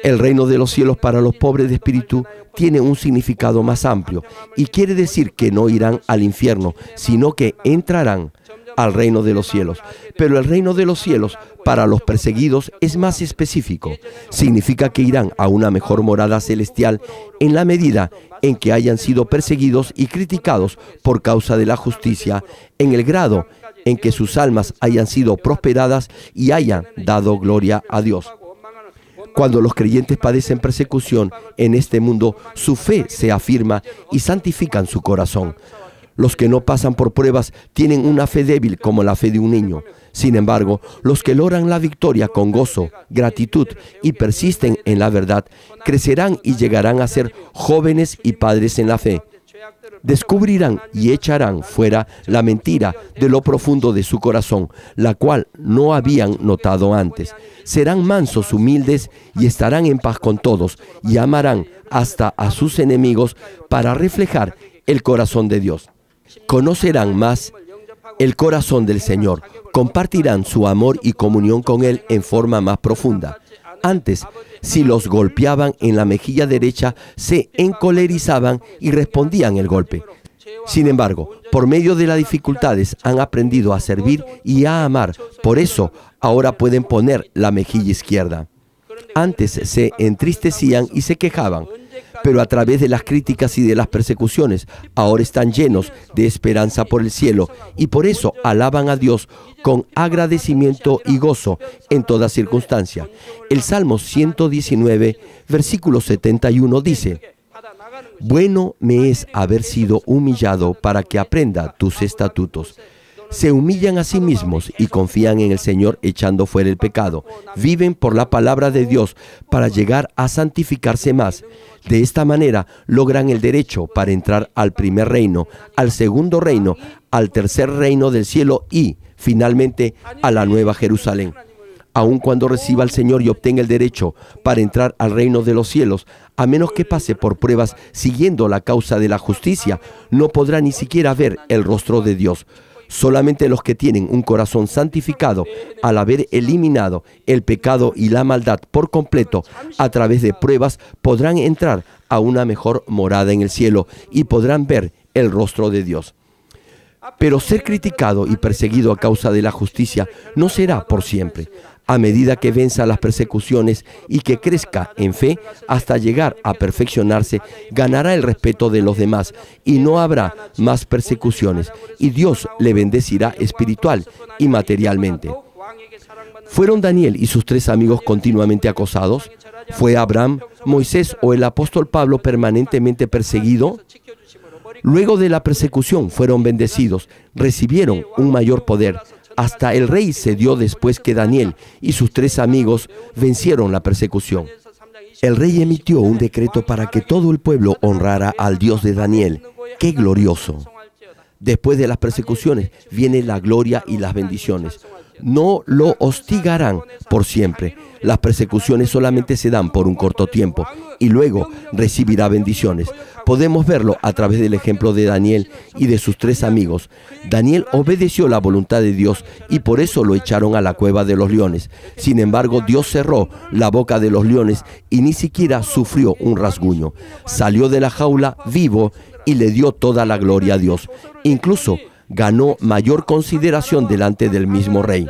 El reino de los cielos para los pobres de espíritu tiene un significado más amplio y quiere decir que no irán al infierno, sino que entrarán al reino de los cielos. Pero el reino de los cielos para los perseguidos es más específico. Significa que irán a una mejor morada celestial en la medida en que hayan sido perseguidos y criticados por causa de la justicia, en el grado en que sus almas hayan sido prosperadas y hayan dado gloria a Dios. Cuando los creyentes padecen persecución en este mundo, su fe se afirma y santifican su corazón. Los que no pasan por pruebas tienen una fe débil como la fe de un niño. Sin embargo, los que logran la victoria con gozo, gratitud y persisten en la verdad, crecerán y llegarán a ser jóvenes y padres en la fe. Descubrirán y echarán fuera la mentira de lo profundo de su corazón, la cual no habían notado antes. Serán mansos, humildes y estarán en paz con todos y amarán hasta a sus enemigos para reflejar el corazón de Dios. Conocerán más el corazón del Señor, compartirán su amor y comunión con Él en forma más profunda. Antes, si los golpeaban en la mejilla derecha, se encolerizaban y respondían el golpe. Sin embargo, por medio de las dificultades han aprendido a servir y a amar. Por eso, ahora pueden poner la mejilla izquierda. Antes se entristecían y se quejaban, pero a través de las críticas y de las persecuciones, ahora están llenos de esperanza por el cielo y por eso alaban a Dios con agradecimiento y gozo en toda circunstancia. El Salmo 119, versículo 71 dice: bueno me es haber sido humillado para que aprenda tus estatutos. Se humillan a sí mismos y confían en el Señor echando fuera el pecado. Viven por la palabra de Dios para llegar a santificarse más. De esta manera logran el derecho para entrar al primer reino, al segundo reino, al tercer reino del cielo y, finalmente, a la nueva Jerusalén. aun cuando reciba al Señor y obtenga el derecho para entrar al reino de los cielos, a menos que pase por pruebas siguiendo la causa de la justicia, no podrá ni siquiera ver el rostro de Dios. Solamente los que tienen un corazón santificado, al haber eliminado el pecado y la maldad por completo a través de pruebas, podrán entrar a una mejor morada en el cielo y podrán ver el rostro de Dios. Pero ser criticado y perseguido a causa de la justicia no será por siempre. A medida que venza las persecuciones y que crezca en fe hasta llegar a perfeccionarse, ganará el respeto de los demás y no habrá más persecuciones, y Dios le bendecirá espiritual y materialmente. ¿Fueron Daniel y sus 3 amigos continuamente acosados? ¿Fue Abraham, Moisés o el apóstol Pablo permanentemente perseguido? Luego de la persecución fueron bendecidos, recibieron un mayor poder. Hasta el rey cedió después que Daniel y sus 3 amigos vencieron la persecución. El rey emitió un decreto para que todo el pueblo honrara al Dios de Daniel. ¡Qué glorioso! Después de las persecuciones viene la gloria y las bendiciones. No lo hostigarán por siempre. Las persecuciones solamente se dan por un corto tiempo y luego recibirá bendiciones. Podemos verlo a través del ejemplo de Daniel y de sus 3 amigos. Daniel obedeció la voluntad de Dios y por eso lo echaron a la cueva de los leones. Sin embargo, Dios cerró la boca de los leones y ni siquiera sufrió un rasguño. Salió de la jaula vivo y le dio toda la gloria a Dios. Incluso ganó mayor consideración delante del mismo rey.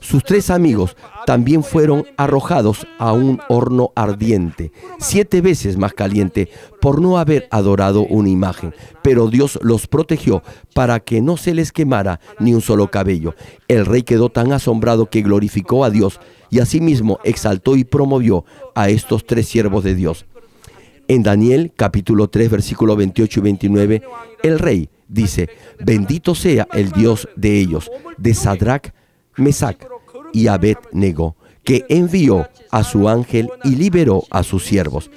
Sus 3 amigos también fueron arrojados a un horno ardiente, 7 veces más caliente, por no haber adorado una imagen. Pero Dios los protegió para que no se les quemara ni un solo cabello. El rey quedó tan asombrado que glorificó a Dios y asimismo exaltó y promovió a estos 3 siervos de Dios. En Daniel capítulo 3, versículos 28 y 29, el rey dice: bendito sea el Dios de ellos, de Sadrach, Mesac y Abed-nego, que envió a su ángel y liberó a sus siervos,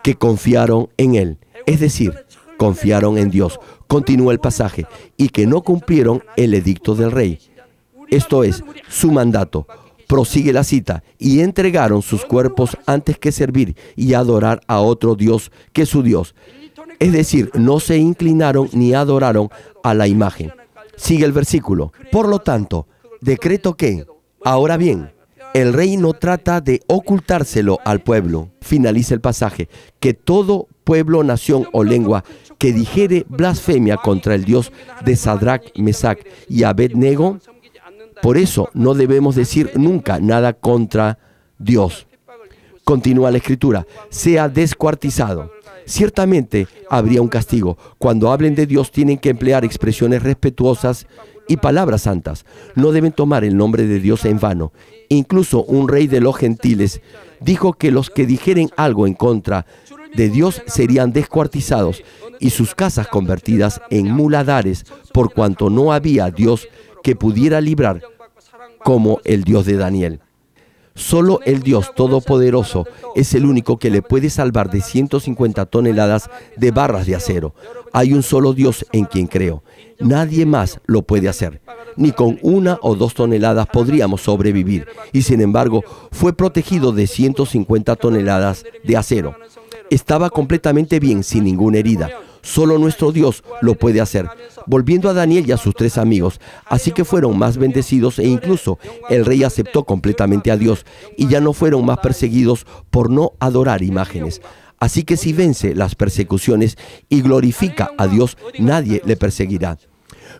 que confiaron en él, es decir, confiaron en Dios. Continúa el pasaje, y que no cumplieron el edicto del rey, esto es, su mandato. Prosigue la cita, y entregaron sus cuerpos antes que servir y adorar a otro Dios que su Dios. Es decir, no se inclinaron ni adoraron a la imagen. Sigue el versículo. Por lo tanto, decreto que, ahora bien, el rey no trata de ocultárselo al pueblo. Finaliza el pasaje, que todo pueblo, nación o lengua que dijere blasfemia contra el Dios de Sadrach, Mesac y Abed-nego, por eso no debemos decir nunca nada contra Dios. Continúa la escritura, sea descuartizado. Ciertamente habría un castigo. Cuando hablen de Dios tienen que emplear expresiones respetuosas y palabras santas. No deben tomar el nombre de Dios en vano. Incluso un rey de los gentiles dijo que los que dijeren algo en contra de Dios serían descuartizados y sus casas convertidas en muladares, por cuanto no había Dios que pudiera librar como el Dios de Daniel. Solo el Dios Todopoderoso es el único que le puede salvar de 150 toneladas de barras de acero. Hay un solo Dios en quien creo. Nadie más lo puede hacer. Ni con 1 o 2 toneladas podríamos sobrevivir. Y sin embargo, fue protegido de 150 toneladas de acero. Estaba completamente bien, sin ninguna herida. Solo nuestro Dios lo puede hacer. Volviendo a Daniel y a sus 3 amigos, así que fueron más bendecidos e incluso el rey aceptó completamente a Dios y ya no fueron más perseguidos por no adorar imágenes. Así que si vence las persecuciones y glorifica a Dios, nadie le perseguirá.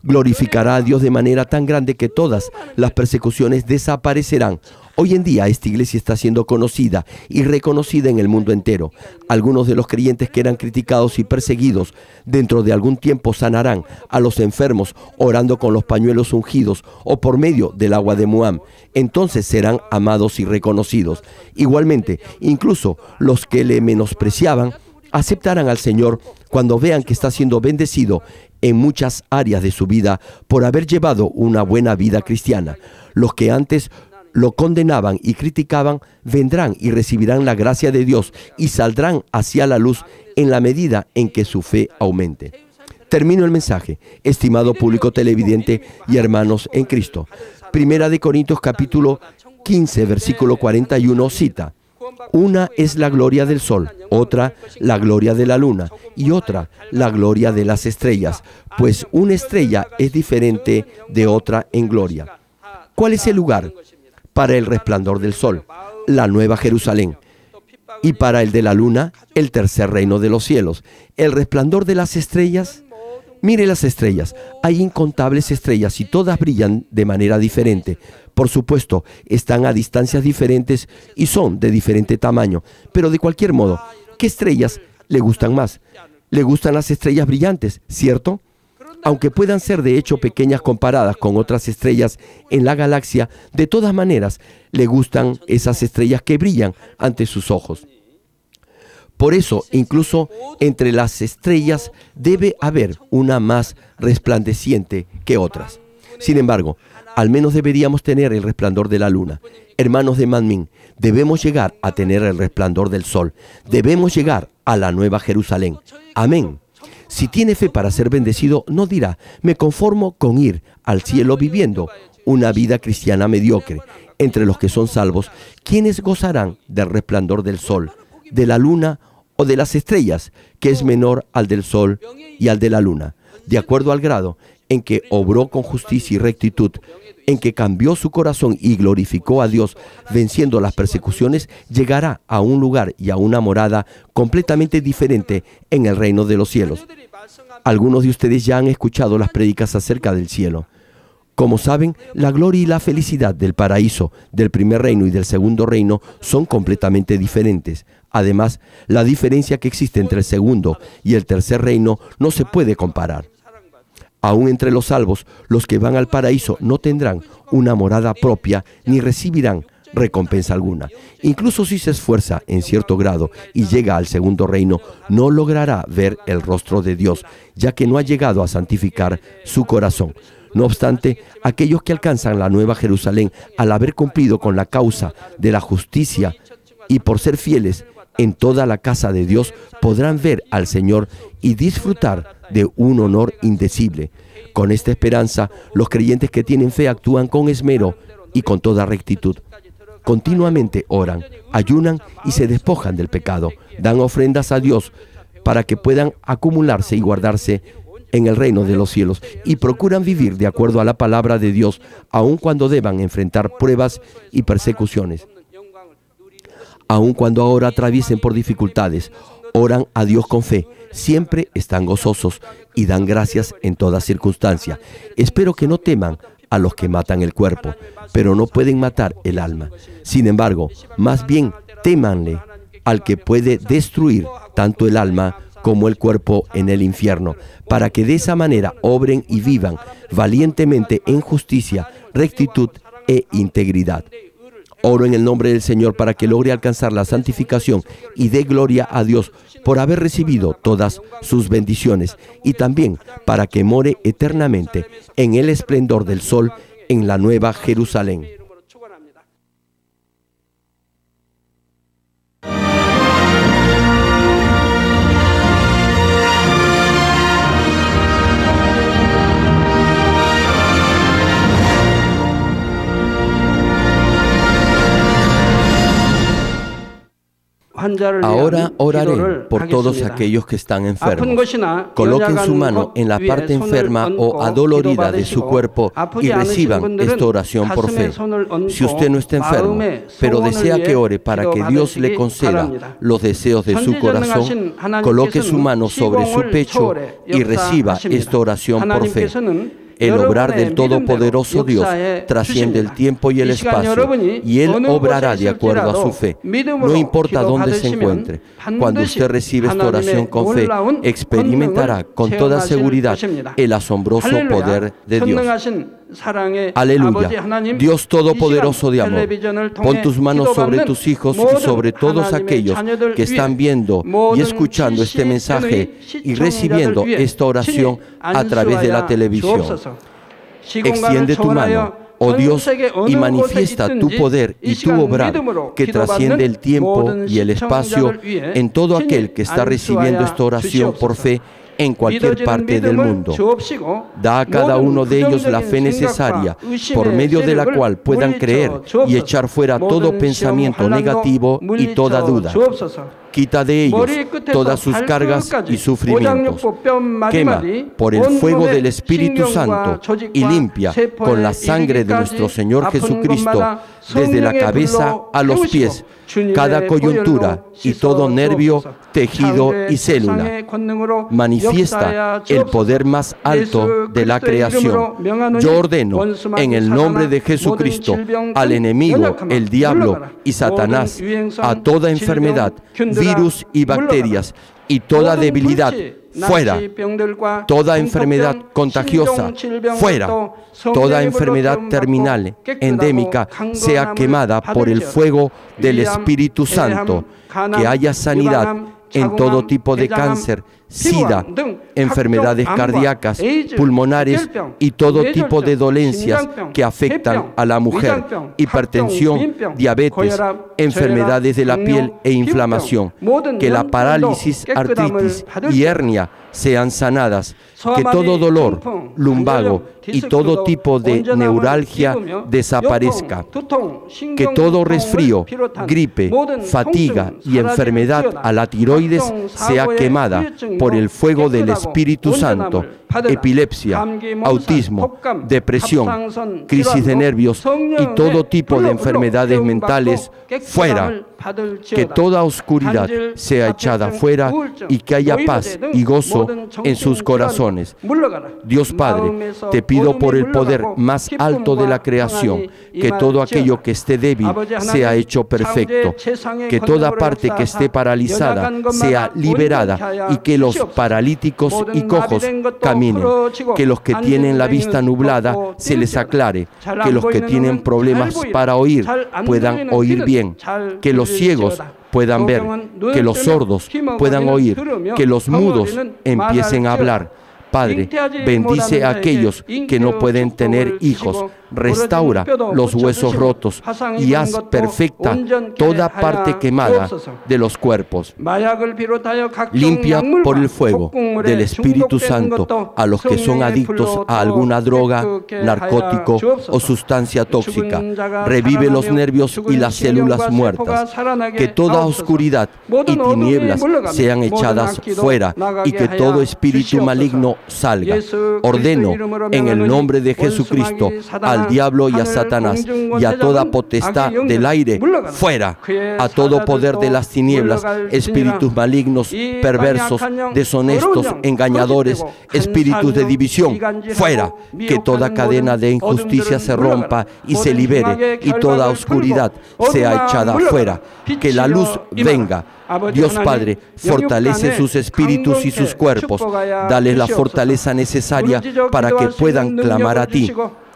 Glorificará a Dios de manera tan grande que todas las persecuciones desaparecerán. Hoy en día esta iglesia está siendo conocida y reconocida en el mundo entero. Algunos de los creyentes que eran criticados y perseguidos dentro de algún tiempo sanarán a los enfermos orando con los pañuelos ungidos o por medio del agua de Muam. Entonces serán amados y reconocidos. Igualmente, incluso los que le menospreciaban aceptarán al Señor cuando vean que está siendo bendecido en muchas áreas de su vida por haber llevado una buena vida cristiana. Los que antes lo condenaban y criticaban vendrán y recibirán la gracia de Dios y saldrán hacia la luz en la medida en que su fe aumente. Termino el mensaje, estimado público televidente y hermanos en Cristo. Primera de Corintios capítulo 15, versículo 41, cita: una es la gloria del sol, otra la gloria de la luna y otra la gloria de las estrellas, pues una estrella es diferente de otra en gloria. ¿Cuál es el lugar para el resplandor del sol? La Nueva Jerusalén. Y para el de la luna, el tercer reino de los cielos. El resplandor de las estrellas. Mire las estrellas. Hay incontables estrellas y todas brillan de manera diferente. Por supuesto, están a distancias diferentes y son de diferente tamaño. Pero de cualquier modo, ¿qué estrellas le gustan más? Le gustan las estrellas brillantes, ¿cierto? Aunque puedan ser de hecho pequeñas comparadas con otras estrellas en la galaxia, de todas maneras le gustan esas estrellas que brillan ante sus ojos. Por eso, incluso entre las estrellas debe haber una más resplandeciente que otras. Sin embargo, al menos deberíamos tener el resplandor de la luna. Hermanos de Manmin, debemos llegar a tener el resplandor del sol. Debemos llegar a la Nueva Jerusalén. Amén. Si tiene fe para ser bendecido, no dirá: me conformo con ir al cielo viviendo una vida cristiana mediocre. Entre los que son salvos, ¿quiénes gozarán del resplandor del sol, de la luna o de las estrellas, que es menor al del sol y al de la luna? De acuerdo al grado en que obró con justicia y rectitud, en que cambió su corazón y glorificó a Dios, venciendo las persecuciones, llegará a un lugar y a una morada completamente diferente en el reino de los cielos. Algunos de ustedes ya han escuchado las prédicas acerca del cielo. Como saben, la gloria y la felicidad del paraíso, del primer reino y del segundo reino son completamente diferentes. Además, la diferencia que existe entre el segundo y el tercer reino no se puede comparar. Aún entre los salvos, los que van al paraíso no tendrán una morada propia ni recibirán recompensa alguna. Incluso si se esfuerza en cierto grado y llega al segundo reino, no logrará ver el rostro de Dios, ya que no ha llegado a santificar su corazón. No obstante, aquellos que alcanzan la Nueva Jerusalén al haber cumplido con la causa de la justicia y por ser fieles en toda la casa de Dios, podrán ver al Señor y disfrutar de un honor indecible. Con esta esperanza, los creyentes que tienen fe actúan con esmero y con toda rectitud. Continuamente oran, ayunan y se despojan del pecado. Dan ofrendas a Dios para que puedan acumularse y guardarse en el reino de los cielos, y procuran vivir de acuerdo a la palabra de Dios, aun cuando deban enfrentar pruebas y persecuciones. Aun cuando ahora atraviesen por dificultades, oran a Dios con fe. Siempre están gozosos y dan gracias en toda circunstancia. Espero que no teman a los que matan el cuerpo, pero no pueden matar el alma. Sin embargo, más bien témanle al que puede destruir tanto el alma como el cuerpo en el infierno, para que de esa manera obren y vivan valientemente en justicia, rectitud e integridad. Oro en el nombre del Señor para que logre alcanzar la santificación y dé gloria a Dios por haber recibido todas sus bendiciones, y también para que more eternamente en el esplendor del sol en la Nueva Jerusalén. Ahora oraré por todos aquellos que están enfermos. Coloquen su mano en la parte enferma o adolorida de su cuerpo y reciban esta oración por fe. Si usted no está enfermo, pero desea que ore para que Dios le conceda los deseos de su corazón, coloque su mano sobre su pecho y reciba esta oración por fe. El obrar del Todopoderoso Dios trasciende el tiempo y el espacio, y Él obrará de acuerdo a su fe. No importa dónde se encuentre, cuando usted recibe esta oración con fe, experimentará con toda seguridad el asombroso poder de Dios. Aleluya. Dios Todopoderoso de amor, pon tus manos sobre tus hijos y sobre todos aquellos que están viendo y escuchando este mensaje y recibiendo esta oración a través de la televisión. Extiende tu mano, oh Dios, y manifiesta tu poder y tu obrar que trasciende el tiempo y el espacio en todo aquel que está recibiendo esta oración por fe en cualquier parte del mundo. Da a cada uno de ellos la fe necesaria, por medio de la cual puedan creer y echar fuera todo pensamiento negativo y toda duda. Quita de ellos todas sus cargas y sufrimientos. Quema por el fuego del Espíritu Santo y limpia con la sangre de nuestro Señor Jesucristo desde la cabeza a los pies, cada coyuntura y todo nervio, tejido y célula. Manifiesta el poder más alto de la creación. Yo ordeno en el nombre de Jesucristo al enemigo, el diablo y Satanás, a toda enfermedad, virus y bacterias y toda debilidad, fuera. Toda enfermedad contagiosa, fuera. Toda enfermedad terminal, endémica, sea quemada por el fuego del Espíritu Santo. Que haya sanidad en todo tipo de cáncer, SIDA, enfermedades cardíacas, pulmonares y todo tipo de dolencias que afectan a la mujer, hipertensión, diabetes, enfermedades de la piel e inflamación. Que la parálisis, artritis y hernia sean sanadas, que todo dolor, lumbago y todo tipo de neuralgia desaparezca, que todo resfrío, gripe, fatiga y enfermedad a la tiroides sea quemada por el fuego del Espíritu Santo. Epilepsia, autismo, depresión, crisis de nervios y todo tipo de enfermedades mentales, fuera. Que toda oscuridad sea echada fuera y que haya paz y gozo en sus corazones. Dios Padre, te pido por el poder más alto de la creación, que todo aquello que esté débil sea hecho perfecto, que toda parte que esté paralizada sea liberada y que los paralíticos y cojos caminen, que los que tienen la vista nublada se les aclare, que los que tienen problemas para oír puedan oír bien, que los ciegos puedan ver, que los sordos puedan oír, que los mudos empiecen a hablar. Padre, bendice a aquellos que no pueden tener hijos, restaura los huesos rotos y haz perfecta toda parte quemada de los cuerpos. Limpia por el fuego del Espíritu Santo a los que son adictos a alguna droga, narcótico o sustancia tóxica. Revive los nervios y las células muertas. Que toda oscuridad y tinieblas sean echadas fuera y que todo espíritu maligno salga. Ordeno en el nombre de Jesucristo al diablo y a Satanás y a toda potestad del aire, fuera. A todo poder de las tinieblas, espíritus malignos, perversos, deshonestos, engañadores, espíritus de división, fuera. Que toda cadena de injusticia se rompa y se libere y toda oscuridad sea echada fuera. Que la luz venga. Dios Padre, fortalece sus espíritus y sus cuerpos. Dales la fortaleza necesaria para que puedan clamar a ti.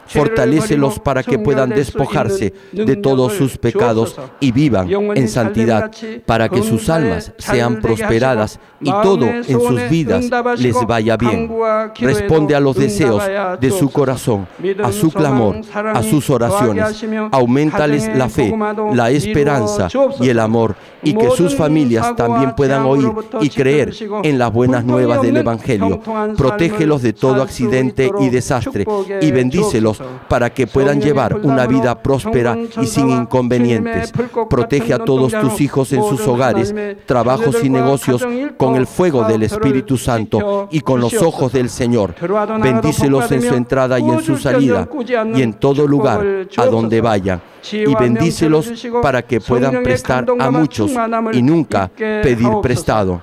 Fortalécelos para que puedan despojarse de todos sus pecados y vivan en santidad, para que sus almas sean prosperadas y todo en sus vidas les vaya bien. Responde a los deseos de su corazón, a su clamor, a sus oraciones. Auméntales la fe, la esperanza y el amor, y que sus familias también puedan oír y creer en las buenas nuevas del Evangelio. Protégelos de todo accidente y desastre y bendícelos para que puedan llevar una vida próspera y sin inconvenientes. Protege a todos tus hijos en sus hogares, trabajos y negocios con el fuego del Espíritu Santo y con los ojos del Señor. Bendícelos en su entrada y en su salida y en todo lugar a donde vayan. Y bendícelos para que puedan prestar a muchos y nunca pedir prestado.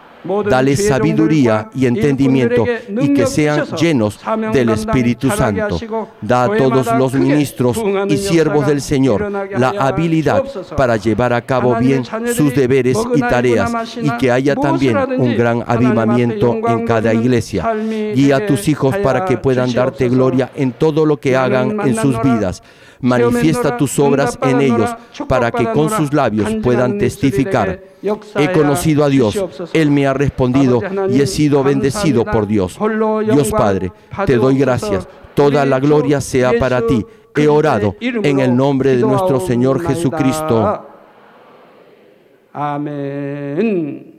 Dales sabiduría y entendimiento y que sean llenos del Espíritu Santo. Da a todos los ministros y siervos del Señor la habilidad para llevar a cabo bien sus deberes y tareas, y que haya también un gran avivamiento en cada iglesia. Guía a tus hijos para que puedan darte gloria en todo lo que hagan en sus vidas. Manifiesta tus obras en ellos para que con sus labios puedan testificar. He conocido a Dios, Él me ha respondido y he sido bendecido por Dios. Dios Padre, te doy gracias. Toda la gloria sea para ti. He orado en el nombre de nuestro Señor Jesucristo. Amén.